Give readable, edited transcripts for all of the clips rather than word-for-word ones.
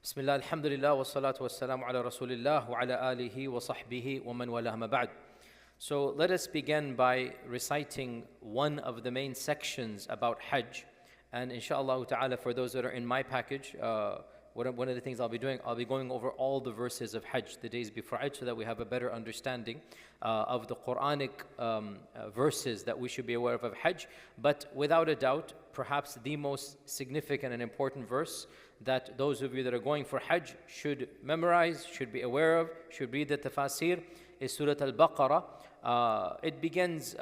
Bismillah, alhamdulillah, wa salatu wa salamu ala rasulillah wa ala alihi wa sahbihi wa man wala ma ba'd. So let us begin by reciting one of the main sections about Hajj. And inshallah ta'ala, for those that are in my package, one of the things I'll be doing, I'll be going over all the verses of Hajj, the days before Hajj, so that we have a better understanding of the Quranic verses that we should be aware of Hajj. But without a doubt, perhaps the most significant and important verse that those of you that are going for Hajj should memorize, should be aware of, should read the tafasir, is Surah Al-Baqarah. It begins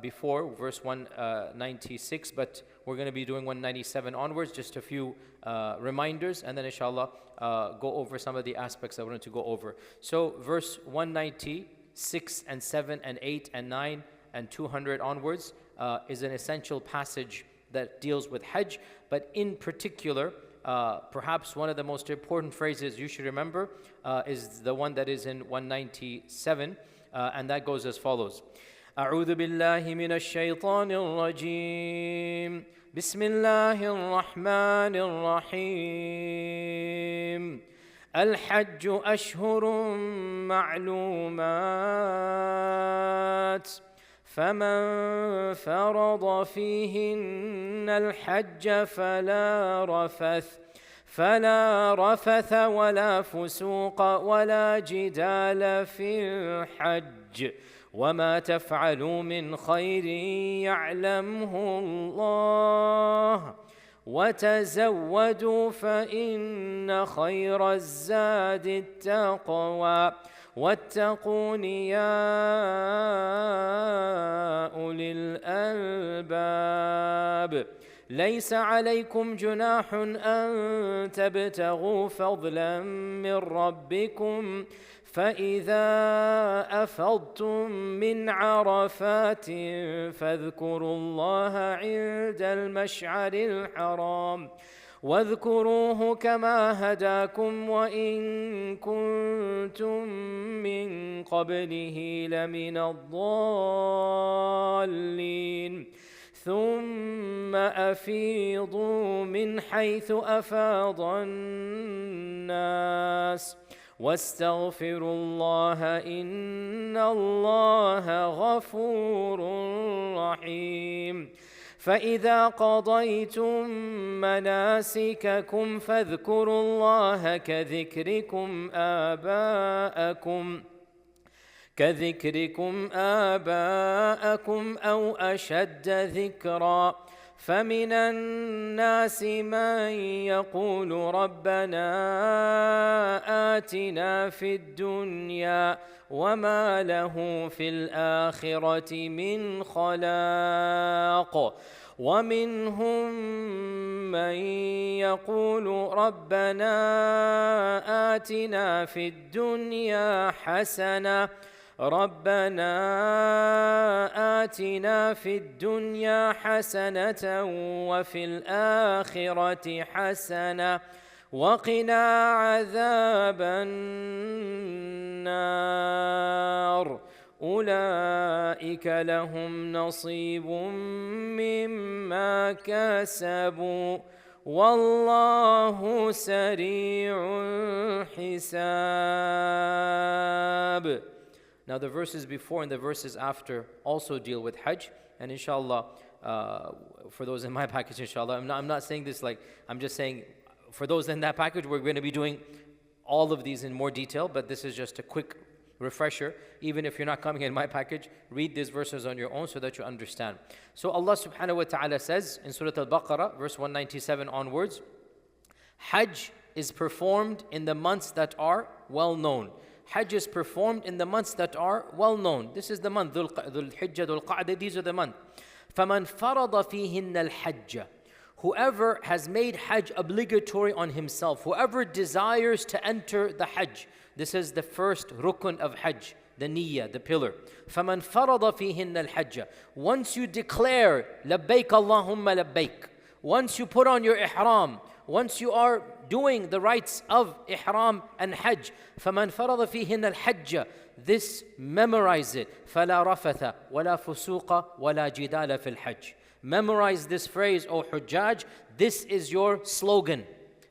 before verse 196, but we're going to be doing 197 onwards, just a few reminders, and then inshallah go over some of the aspects I wanted to go over. So verse 196 and 7 and 8 and 9 and 200 onwards is an essential passage that deals with Hajj, but in particular, perhaps one of the most important phrases you should remember is the one that is in 197, and that goes as follows. أعوذ بالله من الشيطان الرجيم بسم الله الرحمن الرحيم الحج أشهر معلومات فمن فرض فيهن الحج فلا رفث ولا فسوق ولا جدال في الحج وما تفعلوا من خير يعلمه الله وتزودوا فإن خير الزاد التقوى واتقون يا أولي الألباب ليس عليكم جناح أن تبتغوا فضلا من ربكم فإذا أفضتم من عرفات فاذكروا الله عند المشعر الحرام واذكروه كما هداكم وإن كنتم من قبله لمن الضالين ثم أفيضوا من حيث أفاض الناس واستغفروا الله إن الله غفور رحيم فإذا قضيتم مناسككم فاذكروا الله كذكركم آباءكم أو أشد ذكرا فمن الناس من يقول ربنا آتنا في الدنيا وما له في الآخرة من خلاق ومنهم من يقول ربنا آتنا في الدنيا حسنة وفي الآخرة حسنة وقنا عذاب النار أولئك لهم نصيب مما كسبوا والله سريع الحساب. Now the verses before and the verses after also deal with Hajj, and inshallah, for those in my package, inshallah, I'm not saying this like, I'm just saying for those in that package, we're going to be doing all of these in more detail, but this is just a quick refresher. Even if you're not coming in my package, read these verses on your own so that you understand. So Allah subhanahu wa ta'ala says in Surah Al-Baqarah, verse 197 onwards, Hajj is performed in the months that are well known. Hajj is performed in the months that are well known. This is the month, Dhul Hijjah, Dhul Qa'dah, these are the months. فَمَنْ فَرَضَ فِيهِنَّ الْحَجَّ Whoever has made Hajj obligatory on himself, whoever desires to enter the Hajj, this is the first rukun of Hajj, the niyyah, the pillar. فَمَنْ فَرَضَ فِيهِنَّ الْحَجَّ Once you declare, لَبَّيْكَ اللَّهُمَّ لَبَّيْكَ Once you put on your ihram, once you are doing the rites of ihram and Hajj, فَمَنْ فَرَضَ فِيهِنَّ الْحَجَّ This, memorize it. فَلَا رَفَثَ وَلَا فُسُوقَ وَلَا جِدَالَ فِي الْحَجِّ Memorize this phrase, O Hujjaj. This is your slogan.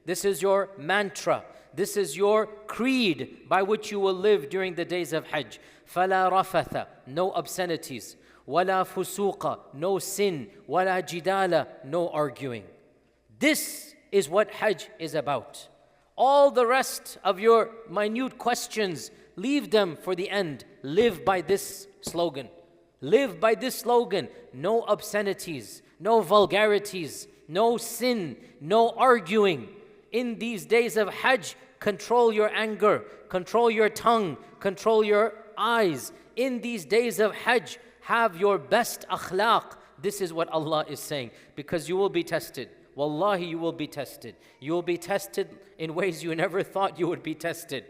This is your mantra. This is your creed by which you will live during the days of Hajj. فَلَا رَفَثَ, no obscenities. وَلَا فُسُوقَ, no sin. وَلَا جِدَالَ, no arguing. This is what Hajj is about. All the rest of your minute questions, leave them for the end. Live by this slogan. Live by this slogan. No obscenities, no vulgarities, no sin, no arguing. In these days of Hajj, control your anger, control your tongue, control your eyes. In these days of Hajj, have your best akhlaq. This is what Allah is saying, because you will be tested. Wallahi, you will be tested. You will be tested in ways you never thought you would be tested.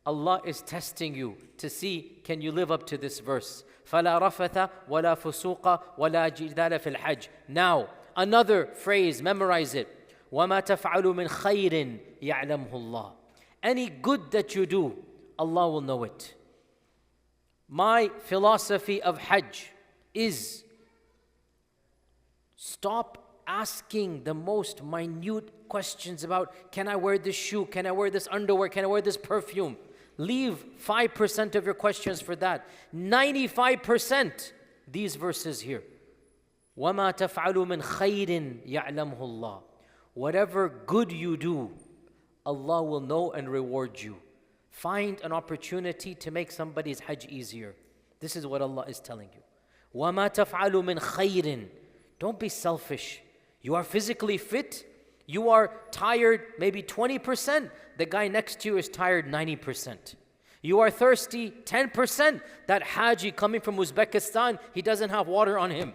Allah is testing you to see, can you live up to this verse? فَلَا رَفَثَ وَلَا فُسُوقَ وَلَا جِدَالَ فِي الْحَجِّ. Now, another phrase, memorize it. وَمَا تَفْعَلُ مِنْ خَيْرٍ يَعْلَمْهُ اللَّهُ. Any good that you do, Allah will know it. My philosophy of Hajj is stop asking the most minute questions about, can I wear this shoe? Can I wear this underwear? Can I wear this perfume? Leave 5% of your questions for that. 95%, these verses here. وَمَا تَفْعَلُ مِنْ خَيْرٍ يَعْلَمْهُ اللَّهُ. Whatever good you do, Allah will know and reward you. Find an opportunity to make somebody's Hajj easier. This is what Allah is telling you. وَمَا تَفْعَلُ مِنْ خَيْرٍ. Don't be selfish. You are physically fit. You are tired maybe 20%. The guy next to you is tired 90%. You are thirsty 10%. That Haji coming from Uzbekistan, he doesn't have water on him.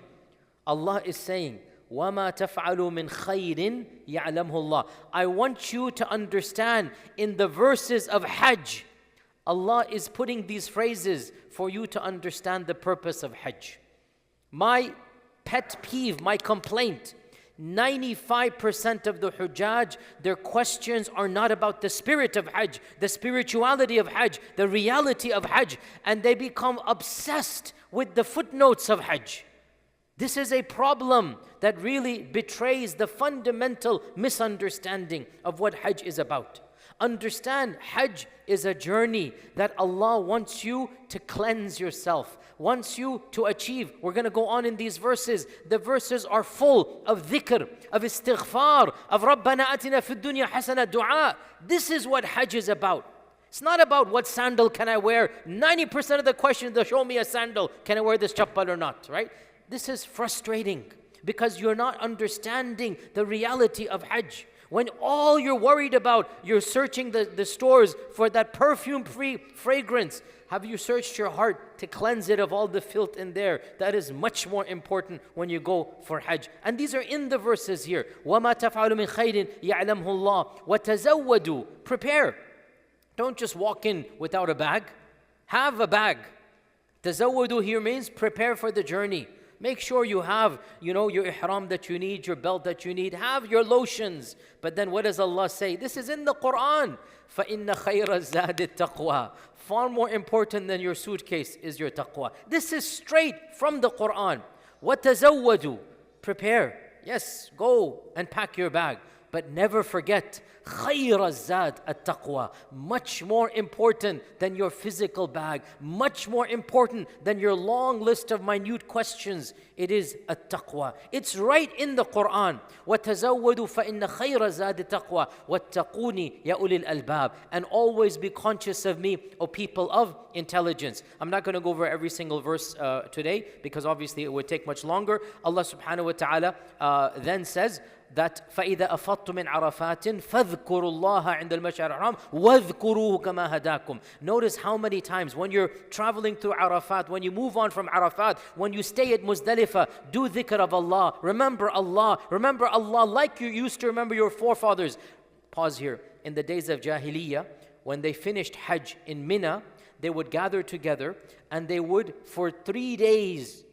Allah is saying, وَمَا تَفْعَلُ مِنْ خَيْرٍ يَعْلَمْهُ اللَّهُ. I want you to understand in the verses of Hajj, Allah is putting these phrases for you to understand the purpose of Hajj. My pet peeve, my complaint, 95% of the Hujjaj, their questions are not about the spirit of Hajj, the spirituality of Hajj, the reality of Hajj, and they become obsessed with the footnotes of Hajj. This is a problem that really betrays the fundamental misunderstanding of what Hajj is about. Understand, Hajj is a journey that Allah wants you to cleanse yourself, wants you to achieve. We're going to go on in these verses. The verses are full of dhikr, of istighfar, of Rabbana atina fid dunya hasana, dua. This is what Hajj is about. It's not about what sandal can I wear. 90% of the questions, they'll show me a sandal. Can I wear this chappal or not, right? This is frustrating because you're not understanding the reality of Hajj. When all you're worried about, you're searching the stores for that perfume-free fragrance. Have you searched your heart to cleanse it of all the filth in there? That is much more important when you go for Hajj. And these are in the verses here. وَمَا تَفْعَلُ مِنْ خَيْرٍ يَعْلَمْهُ اللَّهُ وَتَزَوَّدُوا. Prepare. Don't just walk in without a bag. Have a bag. Tazawwadu here means prepare for the journey. Make sure you have, your ihram that you need, your belt that you need. Have your lotions. But then what does Allah say? This is in the Quran. فَإِنَّ خَيْرَ الزَّادِ التَّقْوَى. Far more important than your suitcase is your taqwa. This is straight from the Quran. وَتَزَوَّدُوا. Prepare. Yes, go and pack your bag. But never forget, خَيْرَ الزَّادِ التَّقْوَى. Much more important than your physical bag. Much more important than your long list of minute questions. It is at-taqwa. It's right in the Quran. وَتَزَوَّدُوا فَإِنَّ خَيْرَ الزَّادِ التَّقْوَى وَاتَّقُونِي يَا أُولِي الْأَلْبَابِ. And always be conscious of me, O people of intelligence. I'm not going to go over every single verse today because obviously it would take much longer. Allah subhanahu wa ta'ala then says, that فَإِذَا أَفَضْتُ مِنْ عَرَفَاتٍ فَاذْكُرُوا اللَّهَ عِنْدَ الْمَشْعَرِ الْحَرَامِ وَاذْكُرُوهُ كَمَا هَدَاكُمْ. Notice how many times when you're traveling through Arafat, when you move on from Arafat, when you stay at Muzdalifah, do dhikr of Allah. Remember Allah like you used to remember your forefathers. Pause here. In the days of Jahiliyyah, when they finished Hajj in Mina, they would gather together and they would for 3 days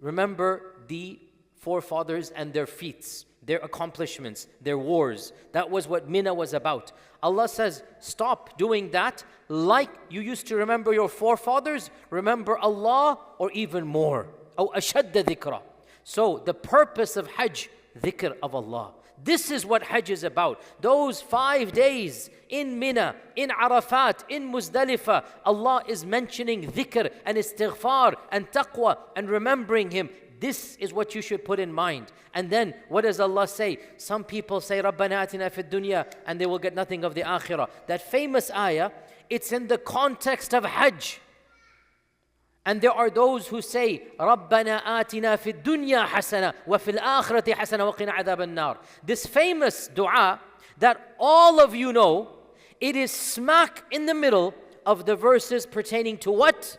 remember the forefathers and their feats, their accomplishments, their wars. That was what Mina was about. Allah says, stop doing that. Like you used to remember your forefathers, remember Allah or even more. أو أشد ذكرى. So the purpose of Hajj, dhikr of Allah. This is what Hajj is about. Those 5 days in Mina, in Arafat, in Muzdalifah, Allah is mentioning dhikr and istighfar and taqwa and remembering Him. This is what you should put in mind. And then what does Allah say? Some people say, رَبَّنَا آتِنَا فِي الدُّنْيَا, and they will get nothing of the akhirah. That famous ayah, it's in the context of Hajj. And there are those who say, رَبَّنَا آتِنَا فِي الدُّنْيَا حَسَنَةً وَفِي الْآخِرَةِ حَسَنَةً وَقِنَا عَذَابَ النَّارِ. This famous dua that all of you know, it is smack in the middle of the verses pertaining to what?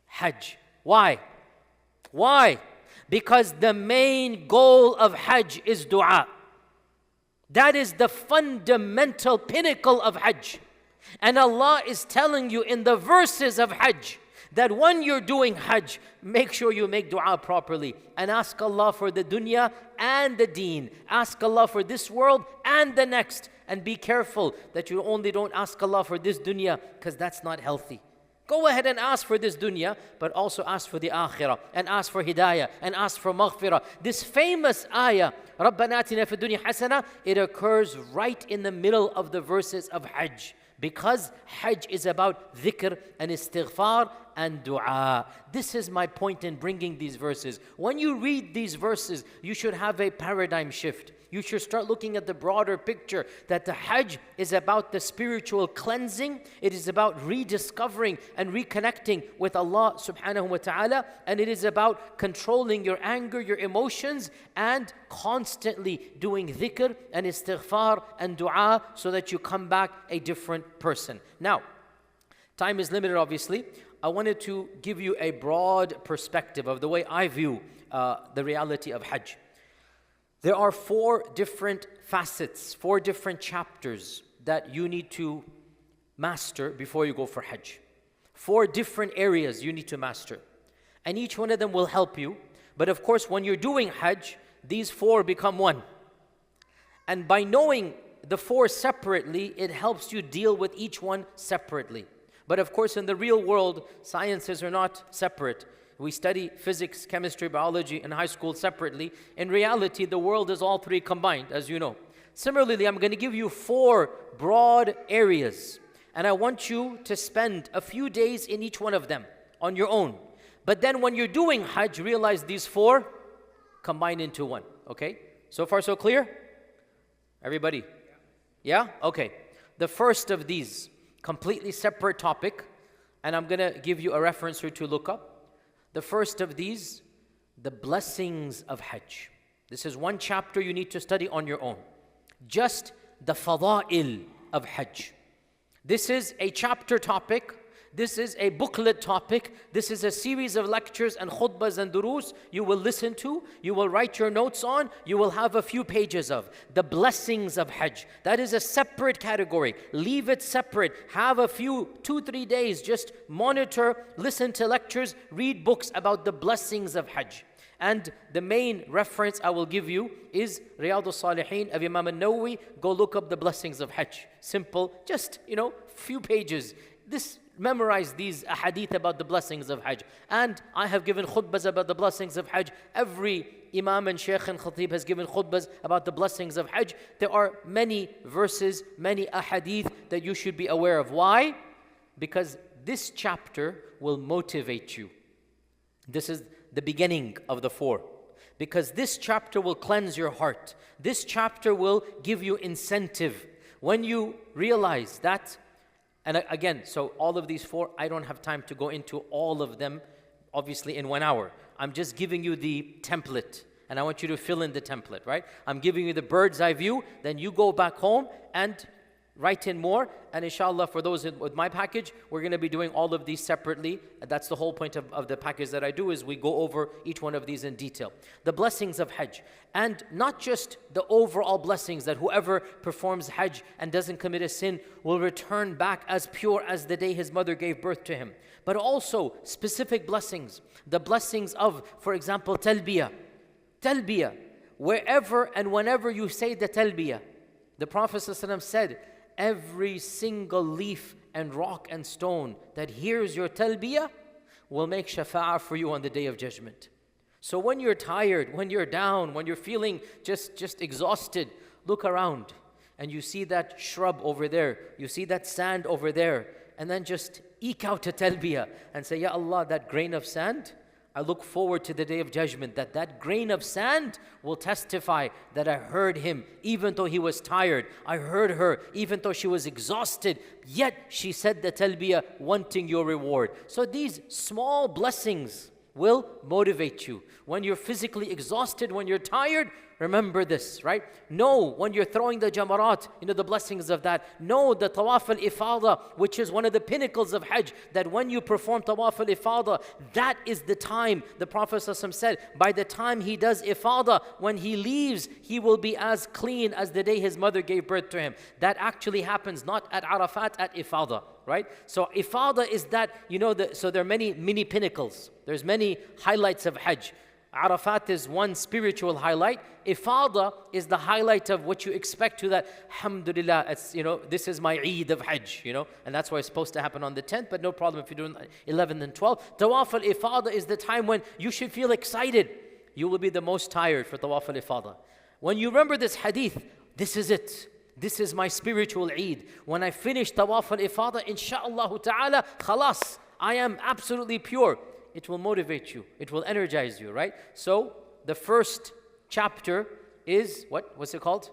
Hajj. Why? Why? Because the main goal of Hajj is dua. That is the fundamental pinnacle of Hajj. And Allah is telling you in the verses of Hajj that when you're doing Hajj, make sure you make dua properly and ask Allah for the dunya and the deen. Ask Allah for this world and the next. And be careful that you only don't ask Allah for this dunya, because that's not healthy. Go ahead and ask for this dunya, but also ask for the akhirah, and ask for hidayah, and ask for maghfirah. This famous ayah, رَبَّنَا آتِنَا فِي الدُّنْيَا حَسَنَةً, it occurs right in the middle of the verses of Hajj. Because Hajj is about dhikr and istighfar and dua. This is my point in bringing these verses. When you read these verses, you should have a paradigm shift. You should start looking at the broader picture that the Hajj is about the spiritual cleansing. It is about rediscovering and reconnecting with Allah subhanahu wa ta'ala. And it is about controlling your anger, your emotions, and constantly doing dhikr and istighfar and dua so that you come back a different person. Now, time is limited obviously. I wanted to give you a broad perspective of the way I view the reality of Hajj. There are 4 different facets, 4 different chapters that you need to master before you go for Hajj. 4 different areas you need to master. And each one of them will help you. But of course, when you're doing Hajj, these 4 become one. And by knowing the 4 separately, it helps you deal with each one separately. But of course, in the real world, sciences are not separate. We study physics, chemistry, biology in high school separately. In reality, the world is all 3 combined, as you know. Similarly, I'm going to give you 4 broad areas. And I want you to spend a few days in each one of them on your own. But then when you're doing Hajj, realize these 4 combine into one. Okay? So far, so clear? Everybody? Yeah? Okay. The first of these, completely separate topic. And I'm going to give you a reference or to look up. The first of these, the blessings of Hajj. This is one chapter you need to study on your own. Just the fada'il of Hajj. This is a chapter topic. This is a booklet topic. This is a series of lectures and khutbahs and durus you will listen to, you will write your notes on, you will have a few pages of. The blessings of Hajj. That is a separate category. Leave it separate. Have a few, 2-3 days, just monitor, listen to lectures, read books about the blessings of Hajj. And the main reference I will give you is Riyadh al-Salihin of Imam al-Nawawi. Go look up the blessings of Hajj. Simple, just, few pages. Memorize these hadith about the blessings of Hajj. And I have given khutbahs about the blessings of Hajj. Every Imam and Shaykh and Khatib has given khutbahs about the blessings of Hajj. There are many verses, many ahadith that you should be aware of. Why? Because this chapter will motivate you. This is the beginning of the 4. Because this chapter will cleanse your heart. This chapter will give you incentive. When you realize that. And again, so all of these 4, I don't have time to go into all of them, obviously in 1 hour. I'm just giving you the template, and I want you to fill in the template, right? I'm giving you the bird's eye view, then you go back home and write in more, and inshallah for those with my package, we're going to be doing all of these separately. And that's the whole point of the package that I do, is we go over each one of these in detail. The blessings of Hajj, and not just the overall blessings that whoever performs Hajj and doesn't commit a sin will return back as pure as the day his mother gave birth to him, but also specific blessings. The blessings of, for example, talbiyah. Talbiyah, wherever and whenever you say the talbiyah, the Prophet ﷺ said, every single leaf and rock and stone that hears your talbiyah will make shafa'ah for you on the Day of Judgment. So when you're tired, when you're down, when you're feeling just exhausted, look around and you see that shrub over there, you see that sand over there, and then just eke out a talbiyah and say, Ya Allah, that grain of sand, I look forward to the day of judgment, that grain of sand will testify that I heard him even though he was tired. I heard her even though she was exhausted, yet she said the talbiyah wanting your reward. So these small blessings will motivate you. When you're physically exhausted, when you're tired, remember this, right? Know when you're throwing the jamarat, the blessings of that. Know the tawaf al-ifada, which is one of the pinnacles of Hajj, that when you perform tawaf al-ifada, that is the time, the Prophet ﷺ said, by the time he does ifada, when he leaves, he will be as clean as the day his mother gave birth to him. That actually happens not at Arafat, at ifada. Right? So ifada is that, so there are many mini pinnacles. There's many highlights of Hajj. Arafat is one spiritual highlight. Ifada is the highlight of what you expect to that. Alhamdulillah, it's, this is my Eid of Hajj, and that's why it's supposed to happen on the 10th, but no problem if you're doing 11th and 12th. Tawaf al-Ifada is the time when you should feel excited. You will be the most tired for Tawaf al-Ifada. When you remember this hadith, this is it. This is my spiritual Eid. When I finish Tawaf al-Ifada, insha'Allah ta'ala, khalas, I am absolutely pure. It will motivate you. It will energize you, right? So, the first chapter is, what's it called?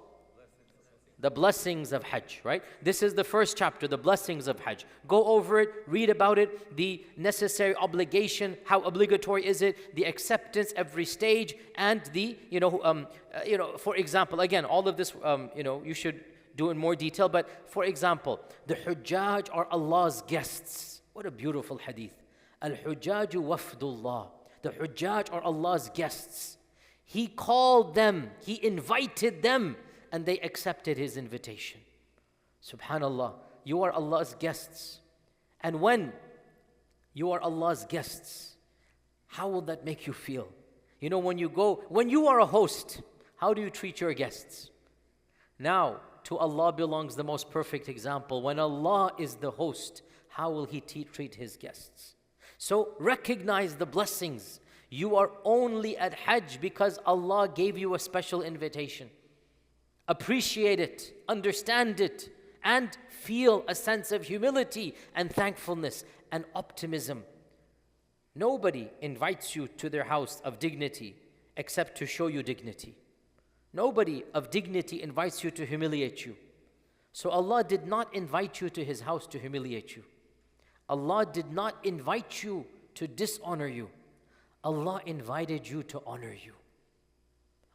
The blessings of Hajj, right? This is the first chapter, the blessings of Hajj. Go over it, read about it, the necessary obligation, how obligatory is it, the acceptance, every stage, and the, for example, again, all of this, you should do in more detail, but for example, the Hujjaj are Allah's guests. What a beautiful hadith. Al-Hujjaju wafdullah. The Hujjaj are Allah's guests. He called them, He invited them, and they accepted His invitation. Subhanallah, you are Allah's guests. And when you are Allah's guests, how will that make you feel? When you are a host, how do you treat your guests? Now, to Allah belongs the most perfect example. When Allah is the host, how will He treat His guests? So recognize the blessings. You are only at Hajj because Allah gave you a special invitation. Appreciate it, understand it, and feel a sense of humility and thankfulness and optimism. Nobody invites you to their house of dignity except to show you dignity. Nobody of dignity invites you to humiliate you. So Allah did not invite you to His house to humiliate you. Allah did not invite you to dishonor you. Allah invited you to honor you.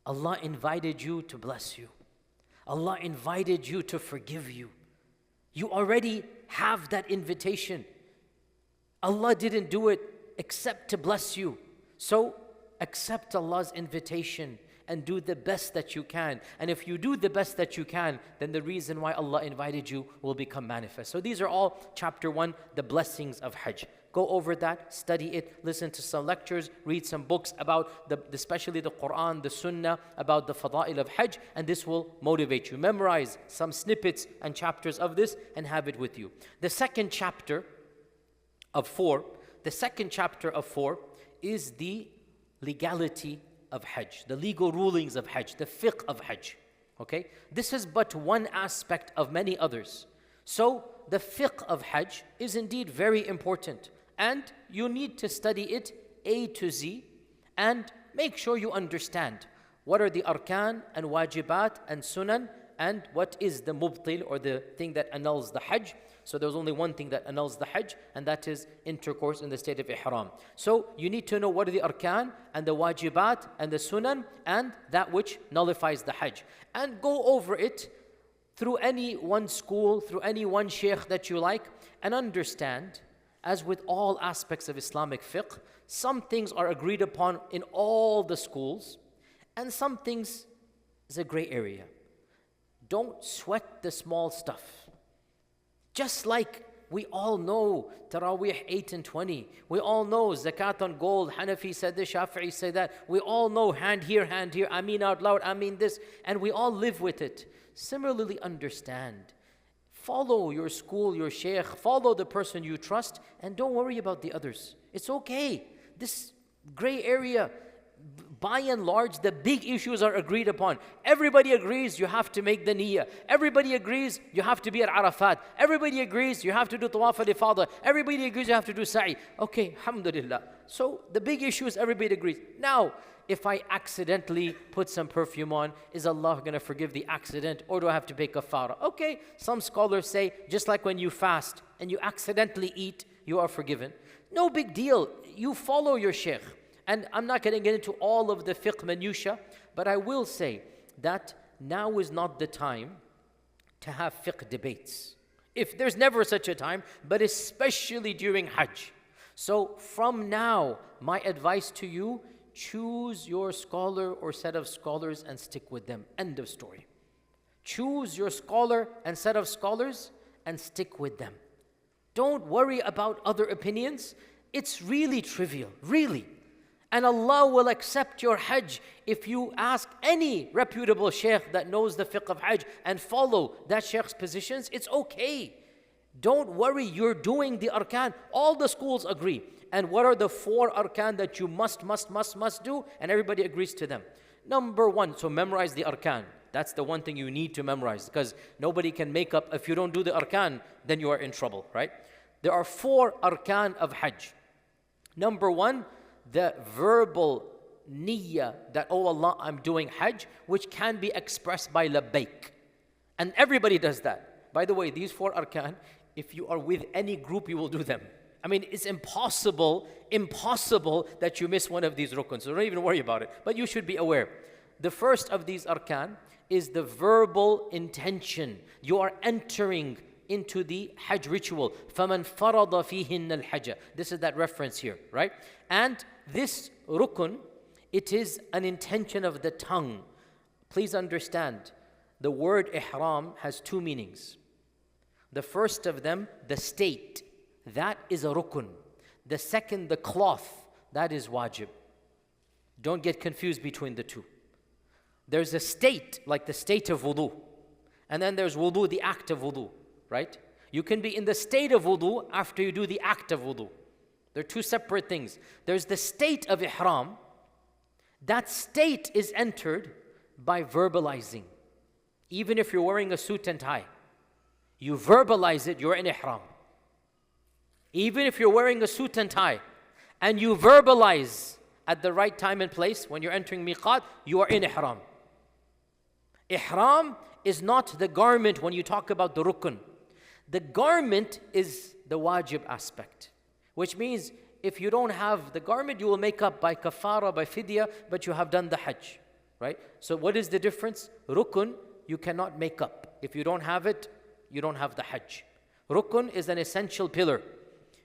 Allah invited you to bless you. Allah invited you to forgive you. You already have that invitation. Allah didn't do it except to bless you. So accept Allah's invitation and do the best that you can. And if you do the best that you can, then the reason why Allah invited you will become manifest. So these are all chapter 1, the blessings of Hajj. Go over that, study it, listen to some lectures, read some books about especially the Quran, the Sunnah, about the fada'il of Hajj, and this will motivate you. Memorize some snippets and chapters of this and have it with you. The second chapter of 4 is the legality of Hajj, the legal rulings of Hajj, the fiqh of Hajj. Okay? This is but one aspect of many others. So the fiqh of Hajj is indeed very important, and you need to study it A to Z and make sure you understand what are the arkan and wajibat and sunan, and what is the mubtil, or the thing that annuls the Hajj. So there's only one thing that annuls the Hajj, and that is intercourse in the state of ihram. So you need to know what are the arkan and the wajibat and the sunan and that which nullifies the Hajj. And go over it through any one school, through any one shaykh that you like, and understand, as with all aspects of Islamic fiqh, some things are agreed upon in all the schools, and some things is a gray area. Don't sweat the small stuff. Just like we all know Taraweeh 8 and 20. We all know Zakat on gold. Hanafi said this, Shafi'i said that. We all know hand here, Ameen out loud, Ameen this. And we all live with it. Similarly, understand. Follow your school, your shaykh. Follow the person you trust. And don't worry about the others. It's okay. This gray area, by and large, the big issues are agreed upon. Everybody agrees you have to make the niyyah. Everybody agrees you have to be at Arafat. Everybody agrees you have to do tawaf al-ifada. Everybody agrees you have to do sa'i. Okay, alhamdulillah. So the big issues, everybody agrees. Now, if I accidentally put some perfume on, is Allah going to forgive the accident, or do I have to pay kafara? Okay, some scholars say, just like when you fast and you accidentally eat, you are forgiven. No big deal. You follow your shaykh. And I'm not going to get into all of the fiqh minutiae, but I will say that now is not the time to have fiqh debates. If there's never such a time, but especially during Hajj. So from now, my advice to you, choose your scholar or set of scholars and stick with them. End of story. Choose your scholar and set of scholars and stick with them. Don't worry about other opinions. It's really trivial, really. And Allah will accept your Hajj if you ask any reputable shaykh that knows the fiqh of Hajj and follow that shaykh's positions. It's okay. Don't worry, you're doing the arkan. All the schools agree. And what are the 4 arkan that you must do? And everybody agrees to them. Number 1, so memorize the arkan. That's the one thing you need to memorize, because nobody can make up. If you don't do the arkan, then you are in trouble, right? There are 4 arkan of Hajj. Number 1, the verbal niyyah that, oh Allah, I'm doing Hajj, which can be expressed by labbaik. And everybody does that. By the way, these 4 arkan, if you are with any group, you will do them. I mean, it's impossible that you miss one of these rukuns. So don't even worry about it. But you should be aware. The first of these arkan is the verbal intention. You are entering into the Hajj ritual. فَمَنْ فَرَضَ فِيهِنَّ الْحَجَّ. This is that reference here, right? And this rukun, it is an intention of the tongue. Please understand, the word ihram has 2 meanings. The first of them, the state, that is a rukun. The second, the cloth, that is wajib. Don't get confused between the two. There's a state, like the state of wudu. And then there's wudu, the act of wudu, right? You can be in the state of wudu after you do the act of wudu. They're 2 separate things. There's the state of ihram. That state is entered by verbalizing. Even if you're wearing a suit and tie, you verbalize it, you're in ihram. Even if you're wearing a suit and tie, and you verbalize at the right time and place, when you're entering miqat, you are in ihram. Ihram is not the garment when you talk about the rukun. The garment is the wajib aspect, which means if you don't have the garment, you will make up by kafara, by fidya, but you have done the Hajj, right? So what is the difference? Rukun, you cannot make up. If you don't have it, you don't have the Hajj. Rukun is an essential pillar.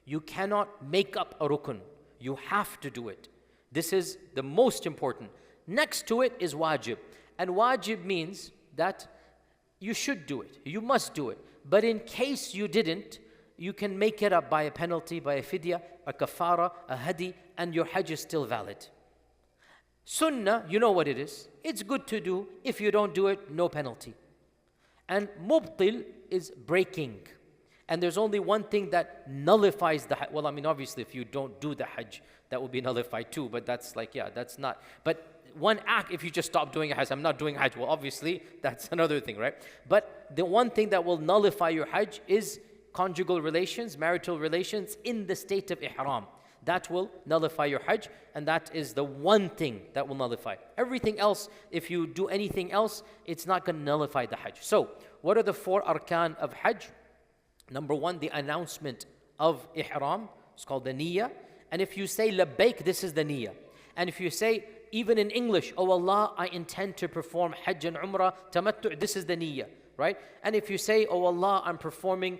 You cannot make up a rukun. You have to do it. This is the most important. Next to it is wajib. And wajib means that you should do it. You must do it. But in case you didn't, you can make it up by a penalty, by a fidya, a kafara, a hadi, and your Hajj is still valid. Sunnah, you know what it is. It's good to do. If you don't do it, no penalty. And mubtil is breaking. And there's only one thing that nullifies the Hajj. Well, I mean, obviously, if you don't do the Hajj, that will be nullified too. But that's like, yeah, that's not. But one act, if you just stop doing a Hajj, I'm not doing Hajj. Well, obviously, that's another thing, right? But the one thing that will nullify your Hajj is conjugal relations, marital relations in the state of ihram. That will nullify your Hajj, and that is the one thing that will nullify. Everything else, if you do anything else, it's not going to nullify the Hajj. So, what are the 4 arkan of Hajj? Number 1, the announcement of ihram. It's called the niyyah. And if you say labbaik, this is the niyyah. And if you say, even in English, oh Allah, I intend to perform Hajj and Umrah, tamattu', this is the niyyah, right? And if you say, oh Allah, I'm performing,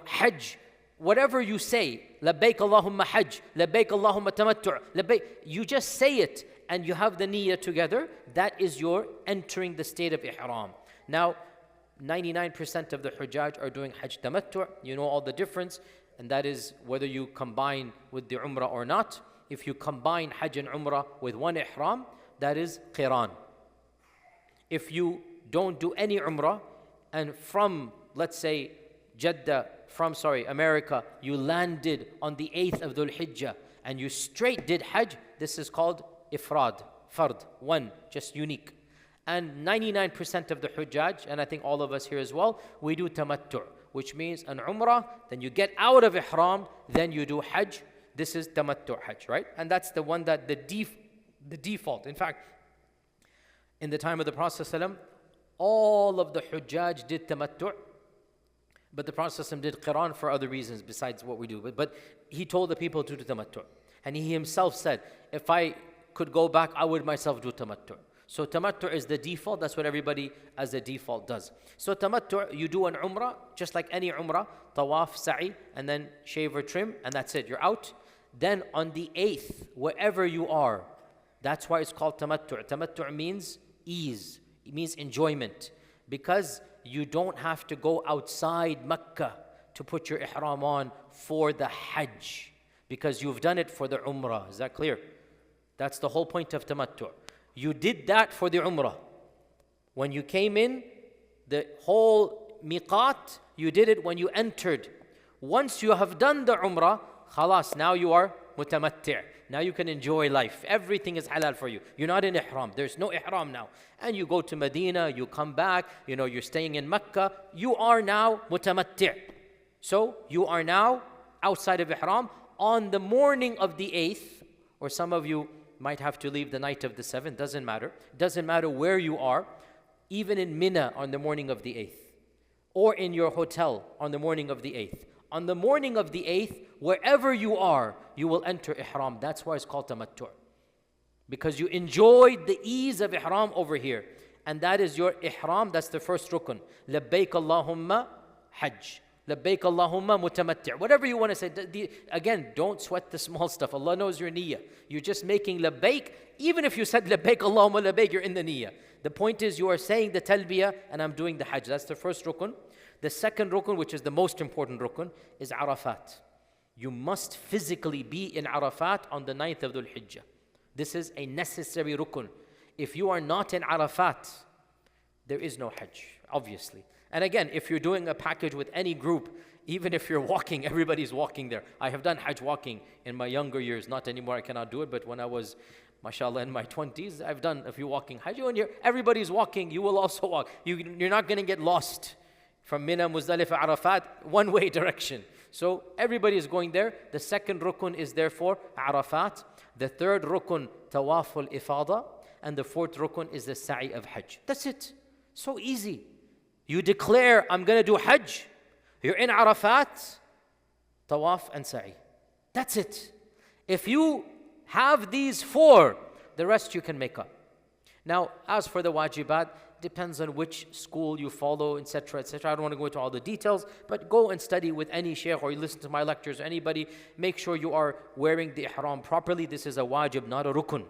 Hajj, whatever you say, labbaik Allahumma Hajj, labbaik Allahumma tamattu', labbaik, you just say it and you have the niyyah together, that is your entering the state of ihram. Now, 99% of the Hujjaj are doing Hajj tamattu'. You know all the difference, and that is whether you combine with the Umrah or not. If you combine Hajj and Umrah with one ihram, that is qiran. If you don't do any Umrah, and from, let's say, America, you landed on the 8th of Dhul Hijjah, and you straight did Hajj, this is called ifrad, fard, one, just unique. And 99% of the Hujjaj, and I think all of us here as well, we do tamattu', which means an umrah, then you get out of ihram, then you do hajj. This is tamattu' hajj, right? And that's the one that the default. In fact, in the time of the Prophet ﷺ, all of the Hujjaj did tamattu', but the Prophet ﷺ did qiran for other reasons besides what we do. But he told the people to do tamattu'. And he himself said, if I could go back, I would myself do tamattu'. So tamattu' is the default. That's what everybody as a default does. So tamattu', you do an umrah, just like any umrah, tawaf, sa'i, and then shave or trim, and that's it. You're out. Then on the 8th, wherever you are, that's why it's called tamattu'. Tamattu' means ease. It means enjoyment. Because you don't have to go outside Mecca to put your ihram on for the hajj. Because you've done it for the umrah. Is that clear? That's the whole point of tamattu'. You did that for the umrah. When you came in, the whole miqat, you did it when you entered. Once you have done the umrah, khalas, now you are mutamatti'. Now you can enjoy life. Everything is halal for you. You're not in ihram. There's no ihram now. And you go to Medina, you come back, you're staying in Mecca. You are now mutamatti'. So you are now outside of ihram on the morning of the 8th, or some of you might have to leave the night of the 7th, doesn't matter. Doesn't matter where you are, even in Mina on the morning of the 8th, or in your hotel on the morning of the 8th. On the morning of the 8th, wherever you are, you will enter ihram. That's why it's called tamattu'. Because you enjoyed the ease of ihram over here. And that is your ihram, that's the first rukun. Labbaik Allahumma hajj. Labbaik Allahumma mutamatti'. Whatever you want to say. Again, don't sweat the small stuff. Allah knows your niyyah. You're just making labbaik. Even if you said labbaik Allahumma labbaik, you're in the niyyah. The point is you are saying the talbiyah and I'm doing the hajj. That's the first rukun. The second rukun, which is the most important rukun, is Arafat. You must physically be in Arafat on the 9th of Dhul Hijjah. This is a necessary rukun. If you are not in Arafat, there is no hajj, obviously. And again, if you're doing a package with any group, even if you're walking, everybody's walking there. I have done hajj walking in my younger years. Not anymore, I cannot do it. But when I was, mashallah, in my 20s, I've done a few walking hajj. When everybody's walking, you will also walk. You're not going to get lost from Mina, Muzdalifah, Arafat, one-way direction. So everybody is going there. The second rukun is therefore Arafat. The third rukun, Tawaful Ifada. And the fourth rukun is the Sa'i of Hajj. That's it. So easy. You declare, I'm going to do Hajj. You're in Arafat, Tawaf and Sa'i. That's it. If you have these four, the rest you can make up. Now, as for the wajibat, depends on which school you follow, etc., etc. I don't want to go into all the details, but go and study with any shaykh or you listen to my lectures or anybody. Make sure you are wearing the ihram properly. This is a wajib, not a rukun.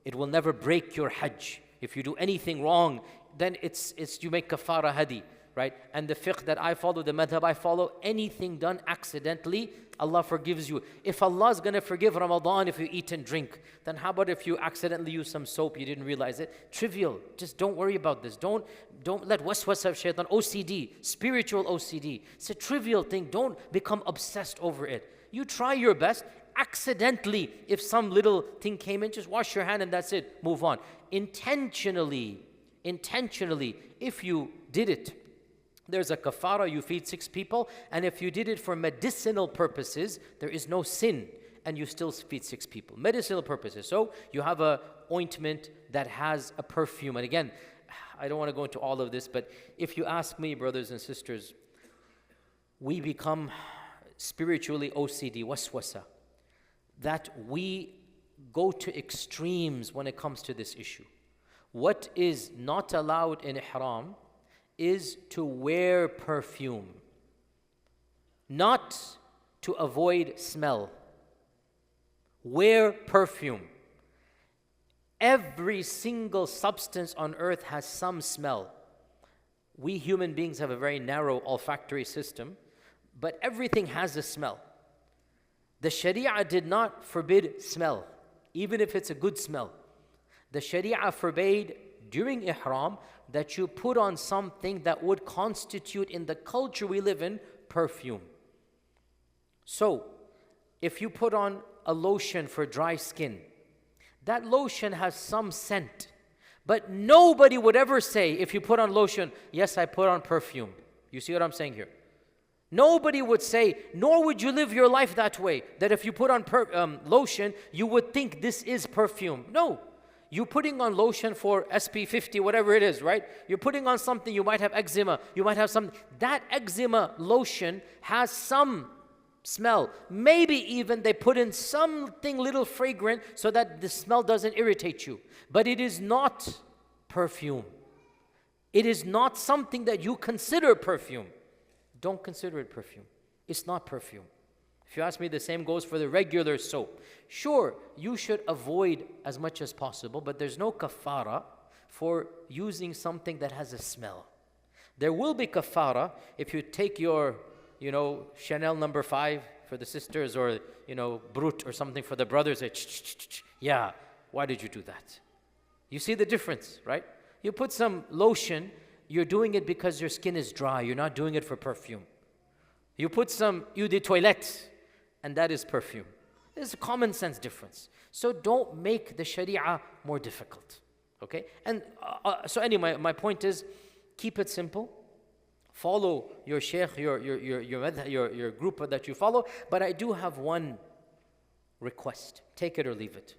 It will never break your hajj. If you do anything wrong, then it's you make kafara hadi, right? And the fiqh that I follow, the madhab I follow, anything done accidentally, Allah forgives you. If Allah is going to forgive Ramadan if you eat and drink, then how about if you accidentally use some soap, you didn't realize it? Trivial. Just don't worry about this. Don't let waswas of shaitan, OCD, spiritual OCD. It's a trivial thing. Don't become obsessed over it. You try your best. Accidentally, if some little thing came in, just wash your hand and that's it. Move on. Intentionally, if you did it, there's a kafara, you feed 6 people, and if you did it for medicinal purposes, there is no sin, and you still feed 6 people. Medicinal purposes. So you have a ointment that has a perfume. And again, I don't want to go into all of this, but if you ask me, brothers and sisters, we become spiritually OCD, waswasa, that we go to extremes when it comes to this issue. What is not allowed in ihram is to wear perfume, not to avoid smell. Wear perfume. Every single substance on earth has some smell. We human beings have a very narrow olfactory system, but everything has a smell. The Sharia did not forbid smell, even if it's a good smell. The Sharia forbade during ihram that you put on something that would constitute, in the culture we live in, perfume. So, if you put on a lotion for dry skin That lotion has some scent. But nobody would ever say, if you put on lotion, yes, I put on perfume. You see what I'm saying here? Nobody would say, nor would you live your life that way, that if you put on lotion, you would think this is perfume. No. You're putting on lotion for SP50, whatever it is, right? You're putting on something, you might have eczema, you might have something. That eczema lotion has some smell. Maybe even they put in something little fragrant so that the smell doesn't irritate you. But it is not perfume. It is not something that you consider perfume. Don't consider it perfume. It's not perfume. If you ask me, the same goes for the regular soap. Sure, you should avoid as much as possible, but there's no kafara for using something that has a smell. There will be kafara if you take your, Chanel number 5 for the sisters, or, Brut or something for the brothers. Yeah, why did you do that? You see the difference, right? You put some lotion, you're doing it because your skin is dry. You're not doing it for perfume. You put some eau de toilette, and that is perfume. There's a common sense difference. So don't make the Sharia more difficult, okay? And so anyway, my point is, keep it simple. Follow your Shaykh, your group that you follow. But I do have one request. Take it or leave it.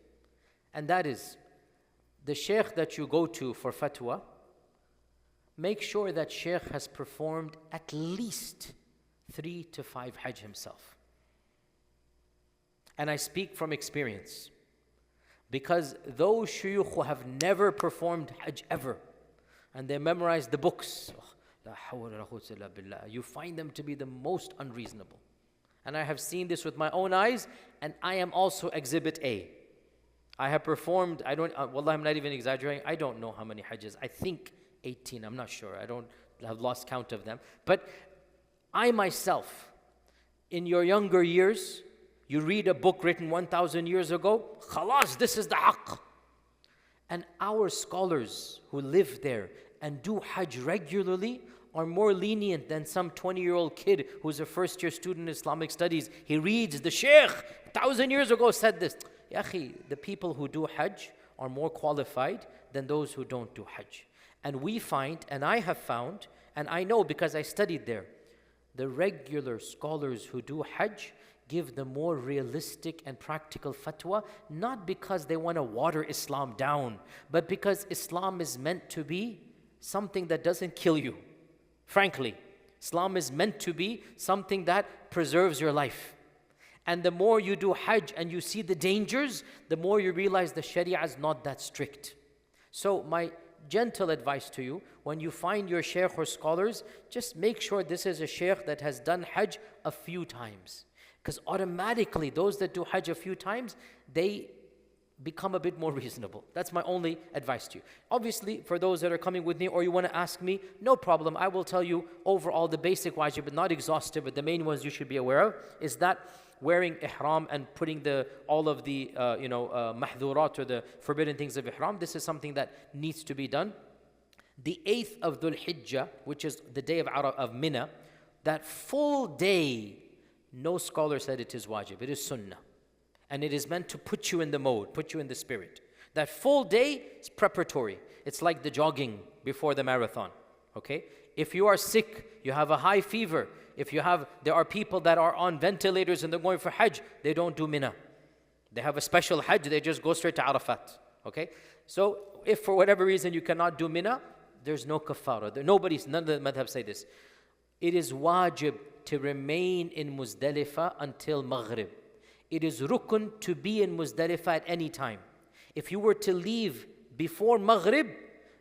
And that is, the Shaykh that you go to for fatwa, make sure that Shaykh has performed at least 3 to 5 Hajj himself. And I speak from experience. Because those shuyukh who have never performed Hajj ever, and they memorize the books, you find them to be the most unreasonable. And I have seen this with my own eyes, and I am also exhibit A. I have performed, wallah, I'm not even exaggerating, I don't know how many Hajjs. I think 18, I'm not sure. I've lost count of them. But I myself, in your younger years, you read a book written 1,000 years ago, khalas, this is the haqq. And our scholars who live there and do Hajj regularly are more lenient than some 20-year-old kid who's a first-year student in Islamic studies. He reads, the Shaykh 1,000 years ago said this. Ya akhi, the people who do Hajj are more qualified than those who don't do Hajj. And we find, and I have found, and I know because I studied there, the regular scholars who do Hajj give the more realistic and practical fatwa, not because they want to water Islam down, but because Islam is meant to be something that doesn't kill you. Frankly, Islam is meant to be something that preserves your life. And the more you do Hajj and you see the dangers, the more you realize the Sharia is not that strict. So my gentle advice to you, when you find your Shaykh or scholars, just make sure this is a Shaykh that has done Hajj a few times. Because automatically, those that do Hajj a few times, they become a bit more reasonable. That's my only advice to you. Obviously, for those that are coming with me or you want to ask me, no problem. I will tell you overall the basic wajib, but not exhaustive, but the main ones you should be aware of is that wearing ihram and putting all of the mahdhurat or the forbidden things of ihram. This is something that needs to be done. The 8th of Dhul Hijjah, which is the day of Mina, that full day, no scholar said it is wajib. It is sunnah. And it is meant to put you in the mode, put you in the spirit. That full day is preparatory. It's like the jogging before the marathon. Okay? If you are sick, you have a high fever, there are people that are on ventilators and they're going for Hajj, they don't do Mina. They have a special Hajj, they just go straight to Arafat. Okay? So if for whatever reason you cannot do Mina, there's no kafara. None of the madhab say this. It is wajib to remain in Muzdalifah until Maghrib. It is rukun to be in Muzdalifah at any time. If you were to leave before Maghrib,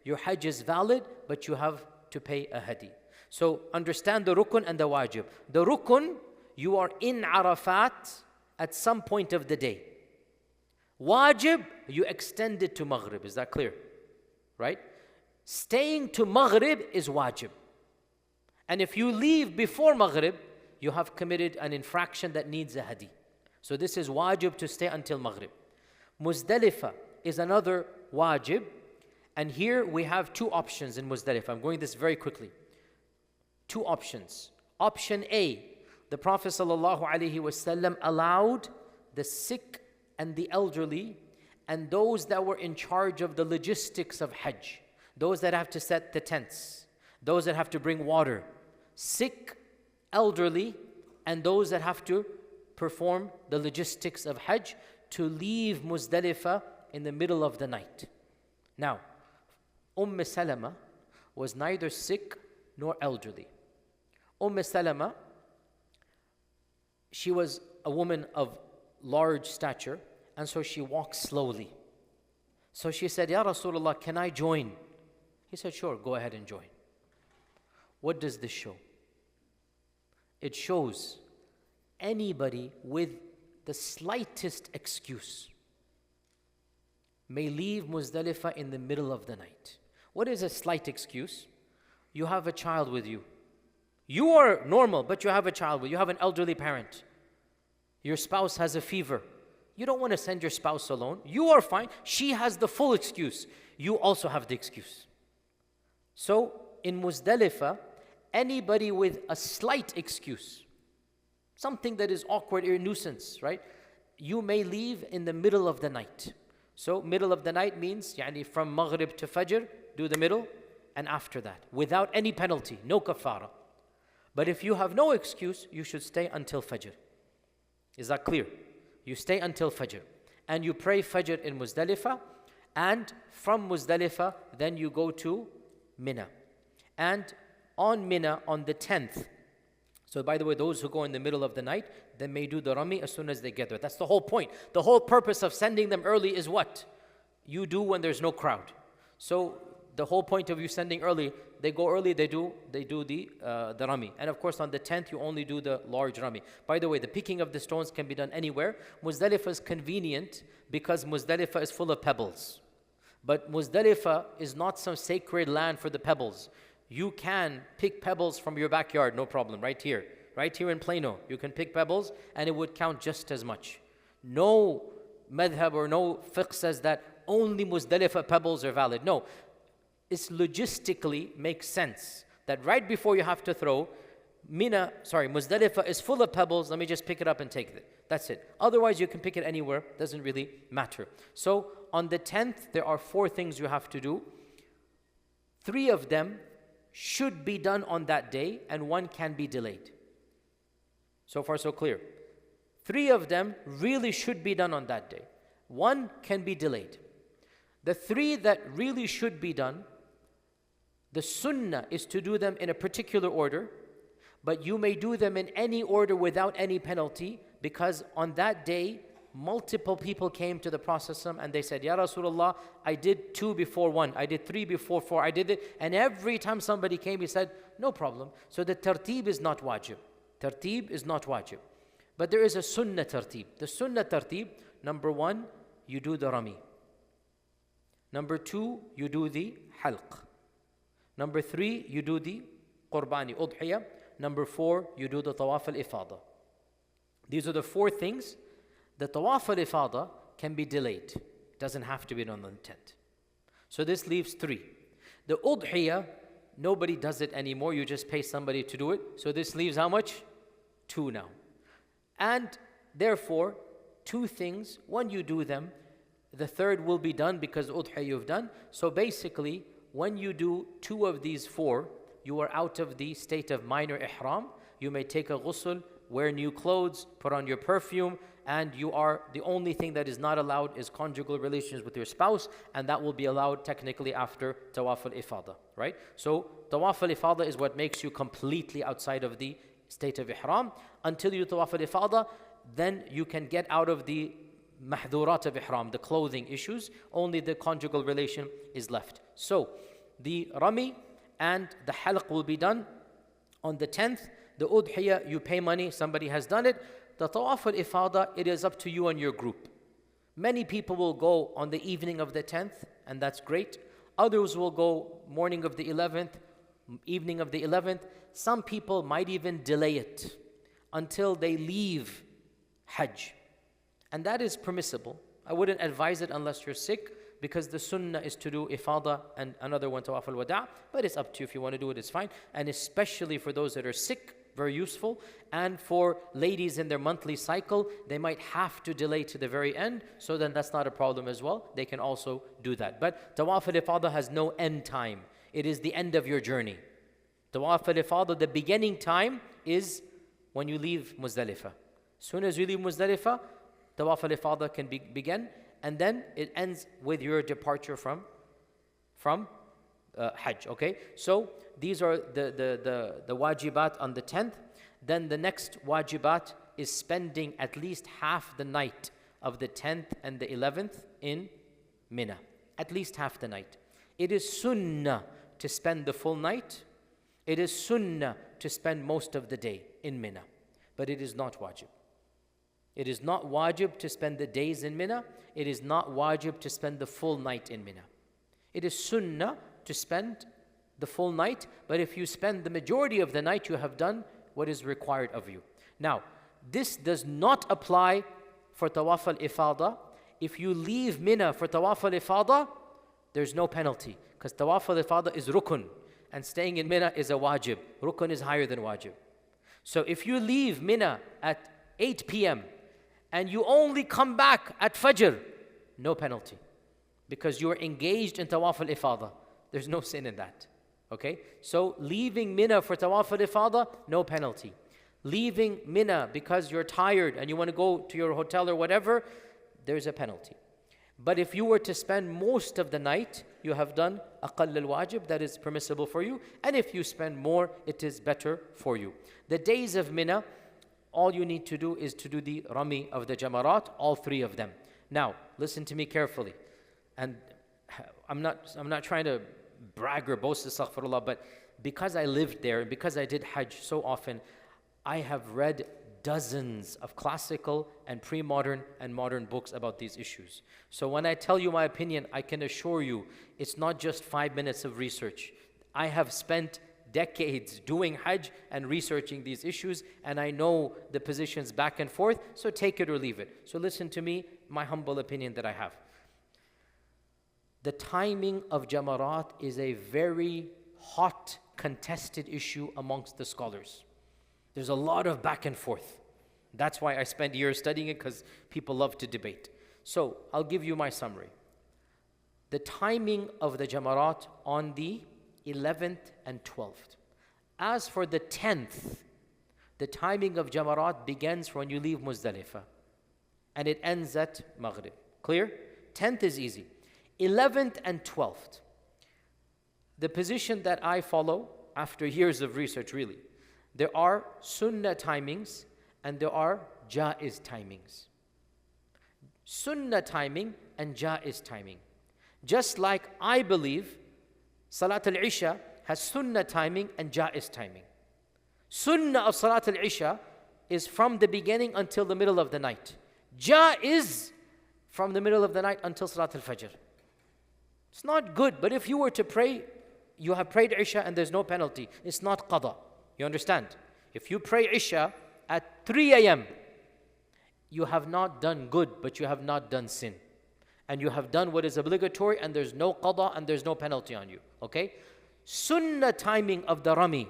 your Hajj is valid, but you have to pay a hadi. So understand the rukun and the wajib. The rukun, you are in Arafat at some point of the day. Wajib, you extend it to Maghrib. Is that clear? Right? Staying to Maghrib is wajib. And if you leave before Maghrib, you have committed an infraction that needs a hadi. So this is wajib to stay until Maghrib. Muzdalifah is another wajib. And here we have 2 options in Muzdalifah. I'm going this very quickly. 2 options. Option A, the Prophet ﷺ allowed the sick and the elderly and those that were in charge of the logistics of Hajj, those that have to set the tents, those that have to bring water, sick, elderly, and those that have to perform the logistics of Hajj, to leave Muzdalifah in the middle of the night. Now, Salama was neither sick nor elderly. Salama, she was a woman of large stature, and so she walked slowly. So she said, Ya Rasulullah, can I join? He said, sure, go ahead and join. What does this show? It shows anybody with the slightest excuse may leave Muzdalifah in the middle of the night. What is a slight excuse? You have a child with you. You are normal, but you have a child with you. You have an elderly parent. Your spouse has a fever. You don't want to send your spouse alone. You are fine. She has the full excuse. You also have the excuse. So in Muzdalifah, anybody with a slight excuse, something that is awkward or a nuisance, right? You may leave in the middle of the night. So middle of the night means from Maghrib to Fajr, do the middle, and after that, without any penalty, no kafara. But if you have no excuse, you should stay until Fajr. Is that clear? You stay until Fajr. And you pray Fajr in Muzdalifah, and from Muzdalifah, then you go to Mina. And on Mina, on the 10th, so by the way, those who go in the middle of the night, they may do the Rami as soon as they get there. That's the whole point. The whole purpose of sending them early is what? You do when there's no crowd. So the whole point of you sending early, they go early, they do the Rami. And of course on the 10th, you only do the large Rami. By the way, the picking of the stones can be done anywhere. Muzdalifah is convenient because Muzdalifah is full of pebbles. But Muzdalifah is not some sacred land for the pebbles. You can pick pebbles from your backyard, no problem, right here in Plano. You can pick pebbles and it would count just as much. No madhab or no fiqh says that only Muzdalifah pebbles are valid. No, it's logistically makes sense that right before you have to throw, Muzdalifah is full of pebbles, let me just pick it up and take it. That's it. Otherwise you can pick it anywhere, doesn't really matter. So on the 10th, there are 4 things you have to do. 3 of them should be done on that day, and 1 can be delayed. So far, so clear. 3 of them really should be done on that day. 1 can be delayed. The 3 that really should be done, the sunnah is to do them in a particular order, but you may do them in any order without any penalty, because on that day, multiple people came to the Prophet and they said, Ya Rasulullah, I did 2 before 1, I did 3 before 4, I did it. And every time somebody came, he said, no problem. So the tartib is not wajib. Tartib is not wajib. But there is a sunnah tartib. The sunnah tartib, number 1, you do the rami. Number 2, you do the halq. Number 3, you do the qurbani, udhiyah. Number 4, you do the tawaf al-ifada. These are the 4 things. The tawaf al-ifada can be delayed. Doesn't have to be done on the 10th. So this leaves 3. The udhiyah, nobody does it anymore. You just pay somebody to do it. So this leaves how much? 2 now. And therefore, 2 things. 1, you do them. The 3rd will be done because udhiyah you've done. So basically, when you do 2 of these 4, you are out of the state of minor ihram. You may take a ghusl, wear new clothes, put on your perfume, and you are, the only thing that is not allowed is conjugal relations with your spouse, and that will be allowed technically after tawaf al-ifada, right? So tawaf al-ifada is what makes you completely outside of the state of ihram. Until you tawaf al-ifada, then you can get out of the mahdurat of ihram, the clothing issues. Only the conjugal relation is left. So the rami and the halq will be done on the 10th. The udhiyah, you pay money, somebody has done it. The tawaf al-ifada, it is up to you and your group. Many people will go on the evening of the 10th, and that's great. Others will go morning of the 11th, evening of the 11th. Some people might even delay it until they leave Hajj. And that is permissible. I wouldn't advise it unless you're sick, because the sunnah is to do ifada and another one tawaf al-wada', but it's up to you. If you want to do it, it's fine. And especially for those that are sick, very useful. And for ladies in their monthly cycle, they might have to delay to the very end, so then that's not a problem as well. They can also do that. But Tawaf al-Ifadah has no end time. It is the end of your journey. Tawaf al-Ifadah, the beginning time is when you leave Muzdalifah. As soon as you leave Muzdalifah, Tawaf al-Ifadah can begin, and then it ends with your departure from Hajj, okay? So these are the wajibat on the 10th. Then the next wajibat is spending at least half the night of the 10th and the 11th in Mina. At least half the night. It is sunnah to spend the full night. It is sunnah to spend most of the day in Mina. But it is not wajib. It is not wajib to spend the days in Mina. It is not wajib to spend the full night in Mina. It is sunnah to spend the full night, but if you spend the majority of the night, you have done what is required of you. Now, this does not apply for Tawaf al-Ifadah. If you leave Mina for Tawaf al-Ifadah, there's no penalty, because Tawaf al-Ifadah is rukun, and staying in Mina is a wajib. Rukun is higher than wajib. So if you leave Mina at 8 p.m. and you only come back at Fajr, no penalty, because you are engaged in Tawaf al-Ifadah. There's no sin in that. Okay? So leaving Mina for Tawaf al-Ifadah, no penalty. Leaving Mina because you're tired and you want to go to your hotel or whatever, there's a penalty. But if you were to spend most of the night, you have done aqall al-wajib, that is permissible for you. And if you spend more, it is better for you. The days of Mina, all you need to do is to do the rami of the jamarat, all three of them. Now, listen to me carefully. And I'm not trying to brag or boast, astaghfirullah, but because I lived there and because I did Hajj so often, I have read dozens of classical and pre-modern and modern books about these issues. So when I tell you my opinion, I can assure you it's not just 5 minutes of research. I have spent decades doing Hajj and researching these issues, and I know the positions back and forth, so take it or leave it. So listen to me, my humble opinion that I have. The timing of Jamarat is a very hot, contested issue amongst the scholars. There's a lot of back and forth. That's why I spent years studying it, because people love to debate. So I'll give you my summary. The timing of the Jamarat on the 11th and 12th. As for the 10th, the timing of Jamarat begins when you leave Muzdalifah, and it ends at Maghrib. Clear? 10th is easy. 11th and 12th. The position that I follow after years of research, really, there are sunnah timings and there are jaiz timings. Sunnah timing and jaiz timing. Just like I believe Salat al-Isha has sunnah timing and jaiz timing. Sunnah of Salat al-Isha is from the beginning until the middle of the night. Jaiz from the middle of the night until Salat al-Fajr. It's not good, but if you were to pray, you have prayed Isha and there's no penalty. It's not qada. You understand? If you pray Isha at 3 a.m., you have not done good, but you have not done sin. And you have done what is obligatory, and there's no qada and there's no penalty on you. Okay? Sunnah timing of the rami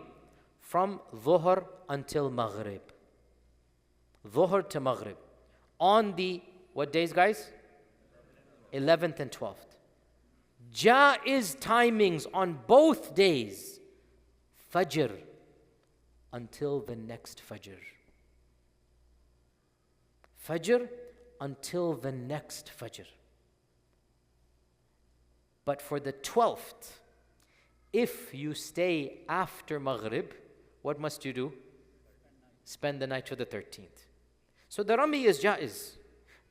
from dhuhr until maghrib. Dhuhr to maghrib. On the, what days, guys? 11th and 12th. Jaiz timings on both days. Fajr until the next Fajr. Fajr until the next Fajr. But for the 12th, if you stay after Maghrib, what must you do? Spend the night to the 13th. So the Rami is jaiz,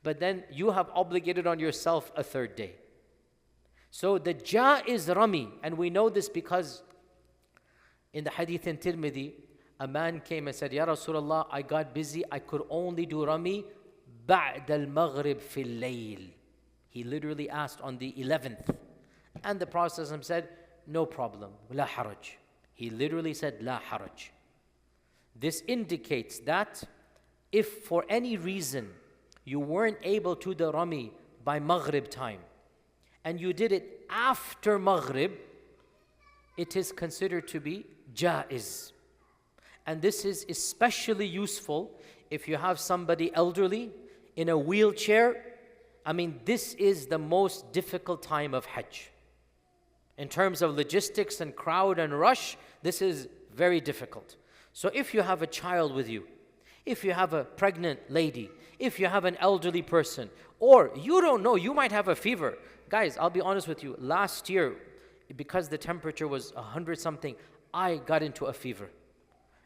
but then you have obligated on yourself a third day. So the jaiz Rami, and we know this because in the hadith in Tirmidhi, a man came and said, Ya Rasulullah, I got busy, I could only do Rami ba'd al-maghrib fil layl. He literally asked on the 11th. And the Prophet said, no problem, la haraj. He literally said, la haraj. This indicates that if for any reason you weren't able to do Rami by Maghrib time, and you did it after Maghrib, it is considered to be jaiz. And this is especially useful if you have somebody elderly in a wheelchair. I mean, this is the most difficult time of Hajj. In terms of logistics and crowd and rush, this is very difficult. So if you have a child with you, if you have a pregnant lady, if you have an elderly person, or you don't know, you might have a fever. Guys, I'll be honest with you, last year, because the temperature was 100 something, I got into a fever.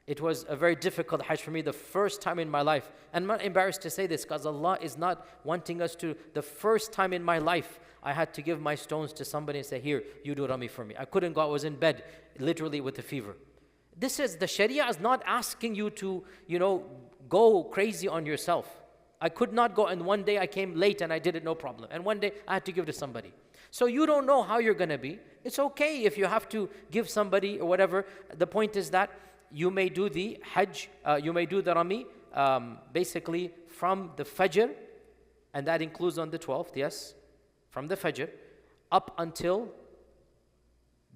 It was a very difficult Hajj for me, the first time in my life. And I'm not embarrassed to say this because Allah is not wanting us to. The first time in my life, I had to give my stones to somebody and say, here, you do Rami for me. I couldn't go, I was in bed, literally with a fever. The Sharia is not asking you to, go crazy on yourself. I could not go, and one day I came late and I did it, no problem. And one day I had to give to somebody. So you don't know how you're going to be. It's okay if you have to give somebody or whatever. The point is that you may do the Hajj, you may do the Rami, basically from the Fajr, and that includes on the 12th, yes, from the Fajr, up until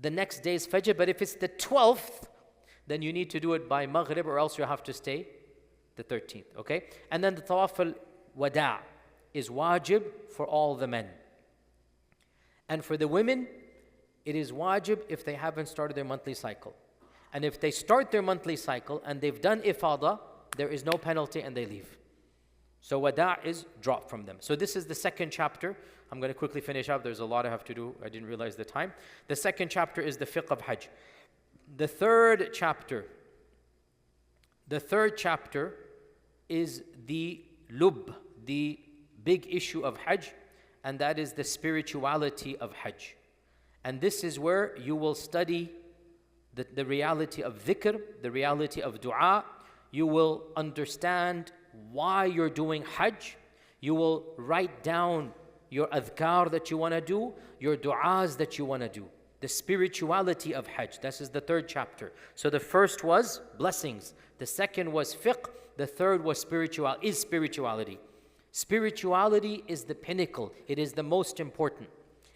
the next day's Fajr. But if it's the 12th, then you need to do it by Maghrib, or else you have to stay the 13th, okay? And then the Tawaf al-Wada' is wajib for all the men. And for the women, it is wajib if they haven't started their monthly cycle. And if they start their monthly cycle and they've done ifadah, there is no penalty and they leave. So wada' is dropped from them. So this is the second chapter. I'm going to quickly finish up. There's a lot I have to do. I didn't realize the time. The second chapter is the fiqh of Hajj. The third chapter is the lub, the big issue of Hajj, and that is the spirituality of Hajj. And this is where you will study the reality of dhikr, the reality of dua. You will understand why you're doing Hajj. You will write down your adhkar that you want to do, your du'as that you want to do. The spirituality of Hajj. This is the third chapter. So the first was blessings. The second was fiqh. The third was spirituality. Spirituality is the pinnacle. It is the most important.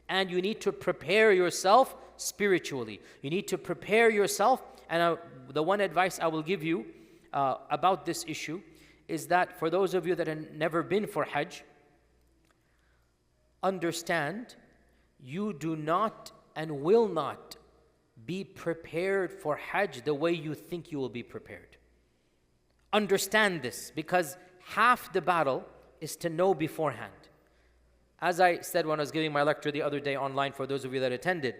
And you need to prepare yourself spiritually. You need to prepare yourself. And the one advice I will give you about this issue is that for those of you that have never been for Hajj, understand you do not and will not be prepared for Hajj the way you think you will be prepared. Understand this, because half the battle is to know beforehand. As I said when I was giving my lecture the other day online for those of you that attended,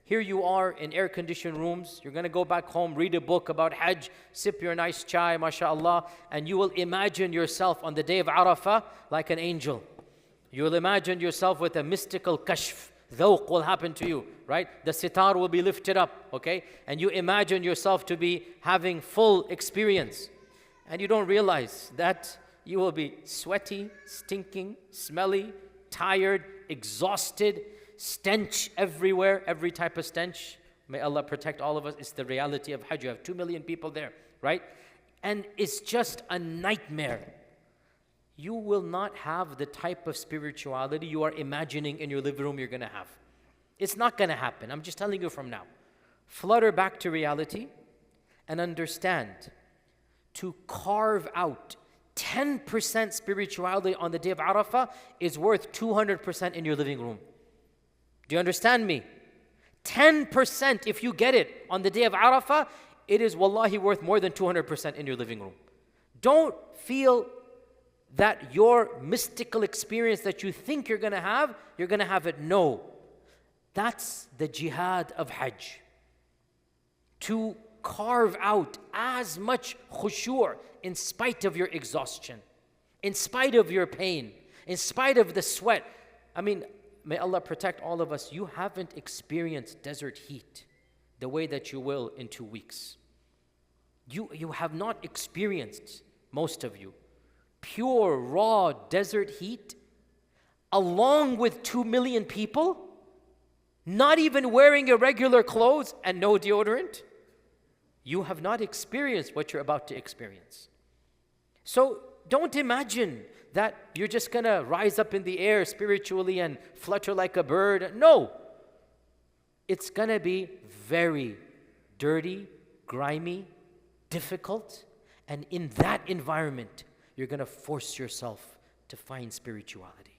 here you are in air-conditioned rooms. You're going to go back home, read a book about Hajj, sip your nice chai, mashallah, and you will imagine yourself on the day of Arafah like an angel. You will imagine yourself with a mystical kashf. Dhawq will happen to you, right? The sitar will be lifted up, okay? And you imagine yourself to be having full experience. And you don't realize that you will be sweaty, stinking, smelly, tired, exhausted, stench everywhere, every type of stench. May Allah protect all of us. It's the reality of Hajj. You have 2 million people there, right? And it's just a nightmare. You will not have the type of spirituality you are imagining in your living room you're going to have. It's not going to happen. I'm just telling you from now. Flutter back to reality and understand to carve out 10% spirituality on the day of Arafah is worth 200% in your living room. Do you understand me? 10%, if you get it on the day of Arafah, it is wallahi worth more than 200% in your living room. Don't feel that your mystical experience that you think you're going to have it. No. That's the jihad of Hajj. To carve out as much khushu' in spite of your exhaustion, in spite of your pain, in spite of the sweat. I mean, may Allah protect all of us. You haven't experienced desert heat the way that you will in 2 weeks. You have not experienced, most of you, pure, raw desert heat, along with 2 million people, not even wearing irregular clothes and no deodorant. You have not experienced what you're about to experience. So don't imagine that you're just going to rise up in the air spiritually and flutter like a bird. No. It's going to be very dirty, grimy, difficult, and in that environment, you're going to force yourself to find spirituality.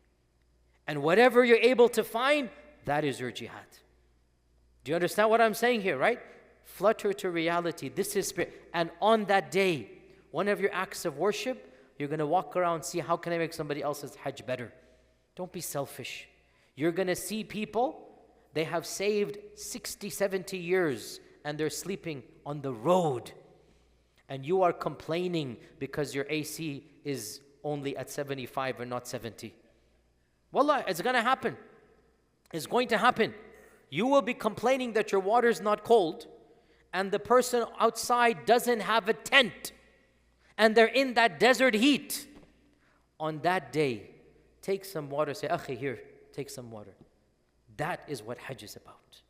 And whatever you're able to find, that is your jihad. Do you understand what I'm saying here, right? Flutter to reality. This is spirit. And on that day, one of your acts of worship, you're going to walk around, see how can I make somebody else's Hajj better. Don't be selfish. You're going to see people, they have saved 60, 70 years and they're sleeping on the road. And you are complaining because your AC is only at 75 and not 70. Wallah, it's going to happen. It's going to happen. You will be complaining that your water is not cold and the person outside doesn't have a tent and they're in that desert heat. On that day, take some water, say, Akhi, here, take some water. That is what Hajj is about.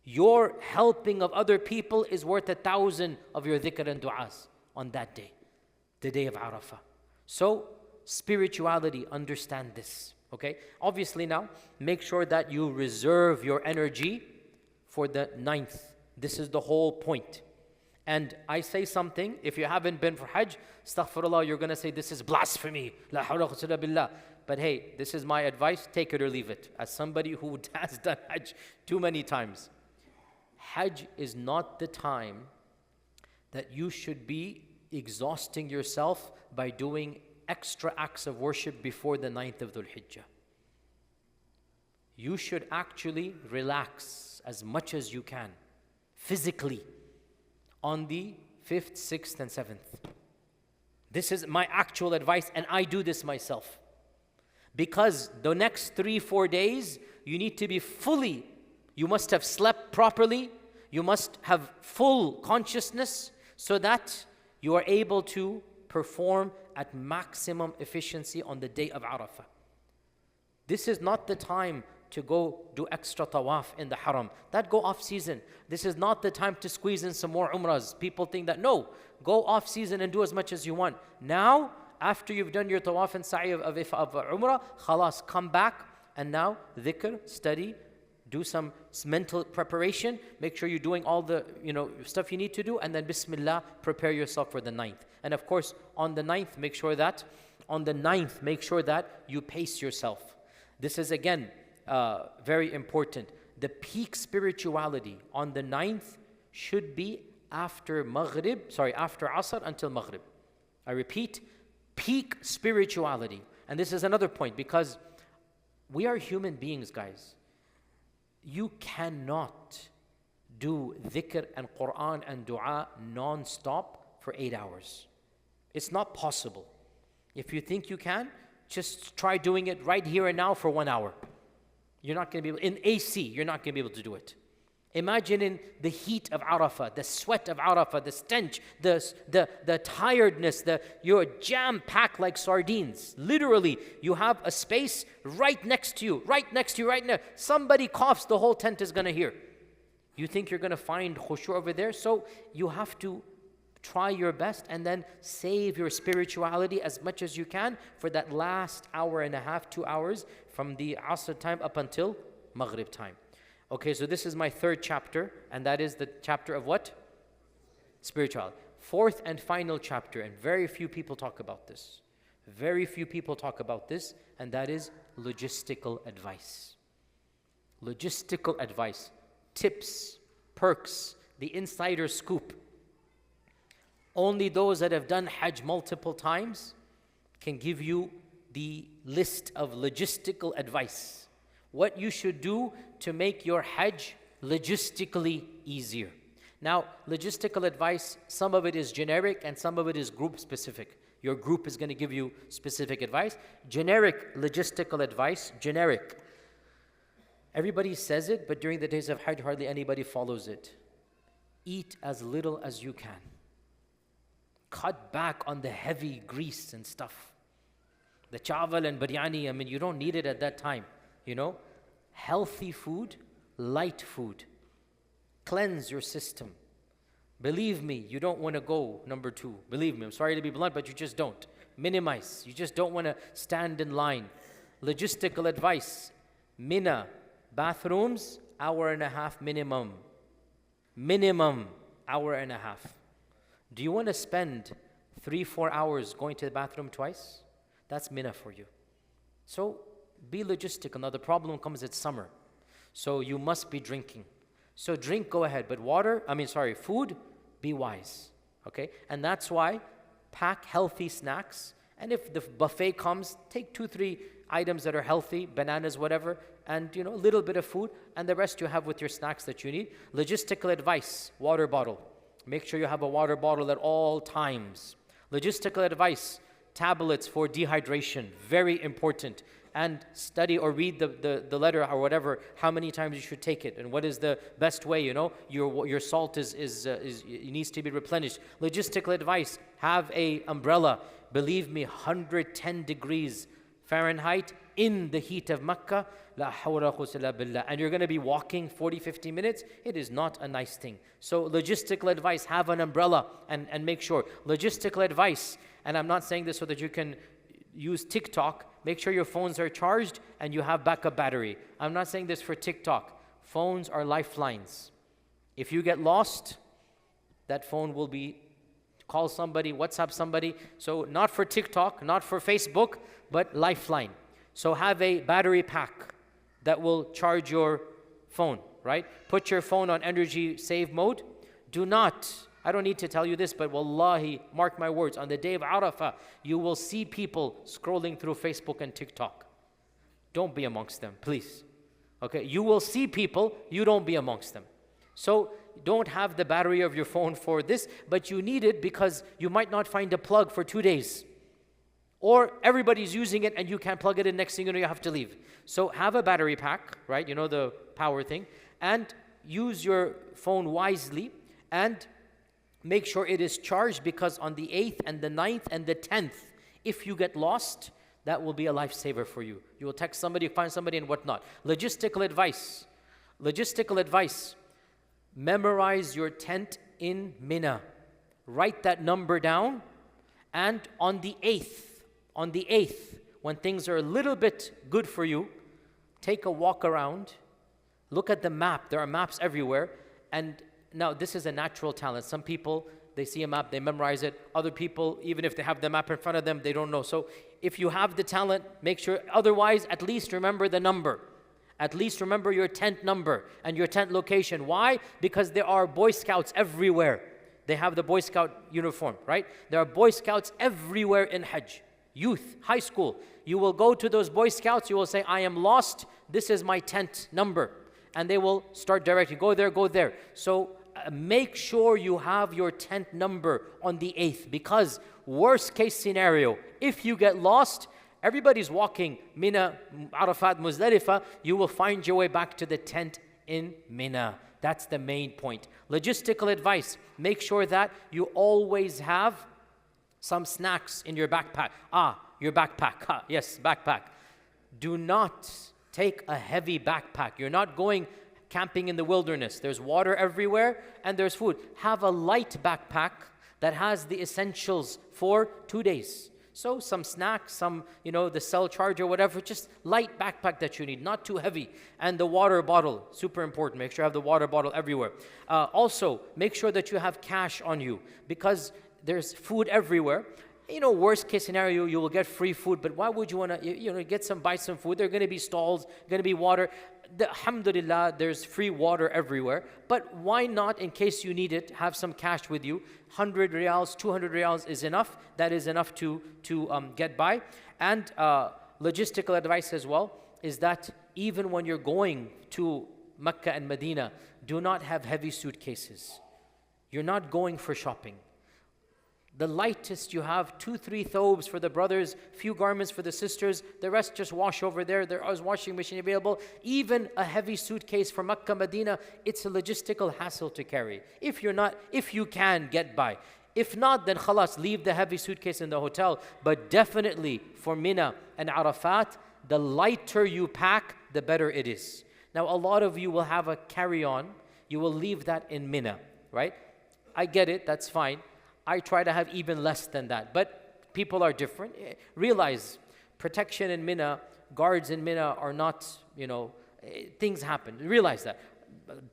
Your helping of other people is worth 1,000 of your dhikr and du'as on that day, the day of Arafah. So, spirituality, understand this, okay? Obviously now, make sure that you reserve your energy for the 9th. This is the whole point. And I say something, if you haven't been for Hajj, astaghfirullah, you're going to say, this is blasphemy. La hawla wa quwwata billah. But hey, this is my advice, take it or leave it. As somebody who has done Hajj too many times. Hajj is not the time that you should be exhausting yourself by doing extra acts of worship before the 9th of Dhul Hijjah. You should actually relax as much as you can, physically, on the 5th, 6th, and 7th. This is my actual advice, and I do this myself. Because the next 3-4 days, you need to be fully, you must have slept properly, you must have full consciousness so that you are able to perform at maximum efficiency on the day of Arafah. This is not the time to go do extra tawaf in the haram. That go off season. This is not the time to squeeze in some more umrahs. People think that, no, go off season and do as much as you want. Now, after you've done your tawaf and sa'i of umrah, khalas, come back and now dhikr, study, do some mental preparation, make sure you're doing all the stuff you need to do, and then bismillah, prepare yourself for the 9th. And of course, on the 9th, make sure that you pace yourself. This is again very important. The peak spirituality on the 9th should be after Asr until Maghrib. I repeat, peak spirituality. And this is another point, because we are human beings, guys. You cannot do dhikr and Quran and dua non-stop for 8 hours. It's not possible. If you think you can, just try doing it right here and now for 1 hour. You're not going to be able, in AC, you're not going to be able to do it. Imagine in the heat of Arafah, the sweat of Arafah, the stench, the tiredness, you're jam-packed like sardines. Literally, you have a space right next to you, right now. Somebody coughs, the whole tent is going to hear. You think you're going to find khushu' over there? So you have to try your best and then save your spirituality as much as you can for that last hour and a half, 2 hours from the Asr time up until Maghrib time. Okay, so this is my 3rd chapter, and that is the chapter of what? Spirituality. 4th and final chapter, and very few people talk about this. And that is logistical advice. Logistical advice. Tips, perks, the insider scoop. Only those that have done Hajj multiple times can give you the list of logistical advice. What you should do to make your Hajj logistically easier. Now, logistical advice, some of it is generic and some of it is group specific. Your group is going to give you specific advice. Generic logistical advice, generic. Everybody says it, but during the days of Hajj, hardly anybody follows it. Eat as little as you can. Cut back on the heavy grease and stuff. The chawal and biryani, you don't need it at that time. Healthy food, light food. Cleanse your system. Believe me, you don't want to go number 2. Believe me, I'm sorry to be blunt, but you just don't. Minimize. You just don't want to stand in line. Logistical advice. Mina, bathrooms, 1.5 hours minimum. Minimum, 1.5 hours. Do you want to spend 3-4 hours going to the bathroom twice? That's Mina for you. So be logistical. Now the problem comes, it's summer. So you must be drinking. So drink, go ahead. But food, be wise. Okay? And that's why pack healthy snacks. And if the buffet comes, take 2-3 items that are healthy, bananas, whatever, and a little bit of food, and the rest you have with your snacks that you need. Logistical advice, water bottle. Make sure you have a water bottle at all times. Logistical advice, tablets for dehydration, very important. And study or read the letter or whatever, how many times you should take it, and what is the best way, your salt needs to be replenished. Logistical advice, have a umbrella. Believe me, 110 degrees Fahrenheit in the heat of Mecca, la hawla quwwata billah, and you're going to be walking 40-50 minutes. It is not a nice thing. So logistical advice, have an umbrella and make sure. Logistical advice, and I'm not saying this so that you can use TikTok. Make sure your phones are charged and you have backup battery. I'm not saying this for TikTok. Phones are lifelines. If you get lost, that phone will be, call somebody, WhatsApp somebody. So not for TikTok, not for Facebook, but lifeline. So have a battery pack that will charge your phone, right? Put your phone on energy save mode. Do not, I don't need to tell you this, but wallahi, mark my words, on the day of Arafah, you will see people scrolling through Facebook and TikTok. Don't be amongst them, please. Okay, you will see people, you don't be amongst them. So don't have the battery of your phone for this, but you need it because you might not find a plug for 2 days. Or everybody's using it and you can't plug it in, next thing you know, you have to leave. So have a battery pack, right? You know, the power thing. And use your phone wisely and make sure it is charged, because on the 8th and the 9th and the 10th, if you get lost, that will be a lifesaver for you. You will text somebody, find somebody, and whatnot. Logistical advice. Logistical advice. Memorize your tent in Mina. Write that number down. And on the 8th, when things are a little bit good for you, take a walk around. Look at the map. There are maps everywhere. And now, this is a natural talent. Some people, they see a map, they memorize it. Other people, even if they have the map in front of them, they don't know. So if you have the talent, make sure. Otherwise, at least remember the number. At least remember your tent number and your tent location. Why? Because there are Boy Scouts everywhere. They have the Boy Scout uniform, right? There are Boy Scouts everywhere in Hajj. Youth, high school. You will go to those Boy Scouts, you will say, I am lost, this is my tent number. And they will start directly, go there, go there. So make sure you have your tent number on the 8th, because worst case scenario, if you get lost, everybody's walking Mina, Arafat, Muzdalifah, you will find your way back to the tent in Mina. That's the main point. Logistical advice, make sure that you always have some snacks in your backpack. Your backpack. Yes, backpack. Do not take a heavy backpack. You're not going camping in the wilderness. There's water everywhere and there's food. Have a light backpack that has the essentials for 2 days. So some snacks, some, the cell charger, whatever, just light backpack that you need, not too heavy. And the water bottle, super important. Make sure you have the water bottle everywhere. Also, make sure that you have cash on you, because there's food everywhere. Worst case scenario, you will get free food, but why would you want to, buy some food? There are going to be stalls, going to be water. Alhamdulillah, there's free water everywhere. But why not, in case you need it, have some cash with you? 100 riyals, 200 riyals is enough. That is enough to get by. And logistical advice as well is that even when you're going to Mecca and Medina, do not have heavy suitcases. You're not going for shopping. The lightest you have, 2-3 thobes for the brothers, few garments for the sisters, the rest just wash over there. There is washing machine available. Even a heavy suitcase for Makkah, Medina, it's a logistical hassle to carry. If you can get by. If not, then khalas, leave the heavy suitcase in the hotel. But definitely for Mina and Arafat, the lighter you pack, the better it is. Now, a lot of you will have a carry-on. You will leave that in Mina, right? I get it, that's fine. I try to have even less than that. But people are different. Realize protection in Mina, guards in Mina are not, things happen. Realize that.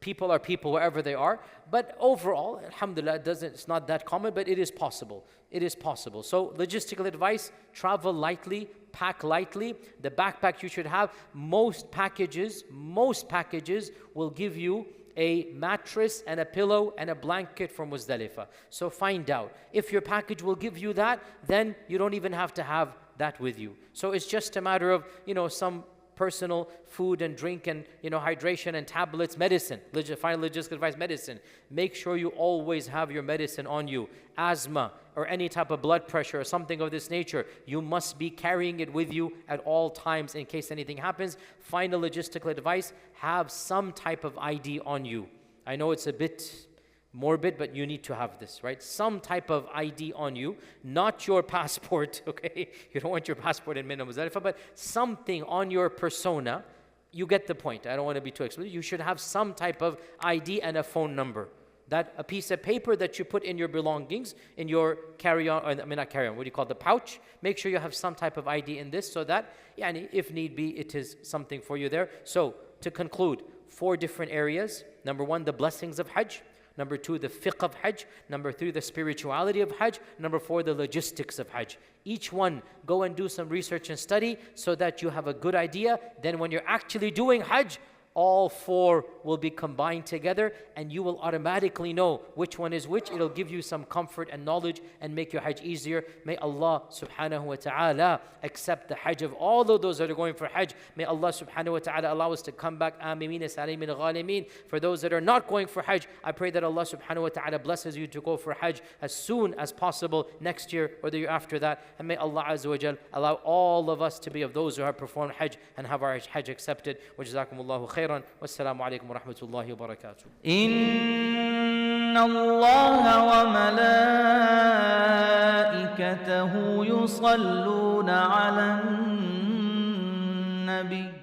people are people wherever they are. But overall, alhamdulillah, it's not that common, but it is possible. It is possible. So logistical advice, travel lightly, pack lightly. The backpack you should have, most packages will give you a mattress and a pillow and a blanket from Muzdalifah. So find out. If your package will give you that, then you don't even have to have that with you. So it's just a matter of, some personal food and drink and, hydration and tablets, medicine. Final logistical advice, medicine. Make sure you always have your medicine on you. Asthma or any type of blood pressure or something of this nature, you must be carrying it with you at all times in case anything happens. Final logistical advice, have some type of ID on you. I know it's a bit morbid, but you need to have this, right? Some type of ID on you, not your passport, okay? You don't want your passport in Mina Muzdalifah, but something on your persona. You get the point. I don't want to be too explicit. You should have some type of ID and a phone number. That a piece of paper that you put in your belongings, in your carry-on, not carry-on, what do you call it, the pouch? Make sure you have some type of ID in this so that, if need be, it is something for you there. So, to conclude, 4 different areas. Number 1, the blessings of Hajj. Number 2, the fiqh of Hajj. Number 3, the spirituality of Hajj. Number 4, the logistics of Hajj. Each one, go and do some research and study so that you have a good idea. Then when you're actually doing Hajj, all 4 will be combined together and you will automatically know which one is which. It'll give you some comfort and knowledge and make your Hajj easier. May Allah subhanahu wa ta'ala accept the Hajj of all of those that are going for Hajj. May Allah subhanahu wa ta'ala allow us to come back ameen salimin ghalimin. For those that are not going for Hajj, I pray that Allah subhanahu wa ta'ala blesses you to go for Hajj as soon as possible next year or the year after that. And may Allah azza wa jal allow all of us to be of those who have performed Hajj and have our Hajj accepted. Wa jazakumullahu khairan. والسلام عليكم ورحمة الله وبركاته. إن الله وملائكته يصلون على النبي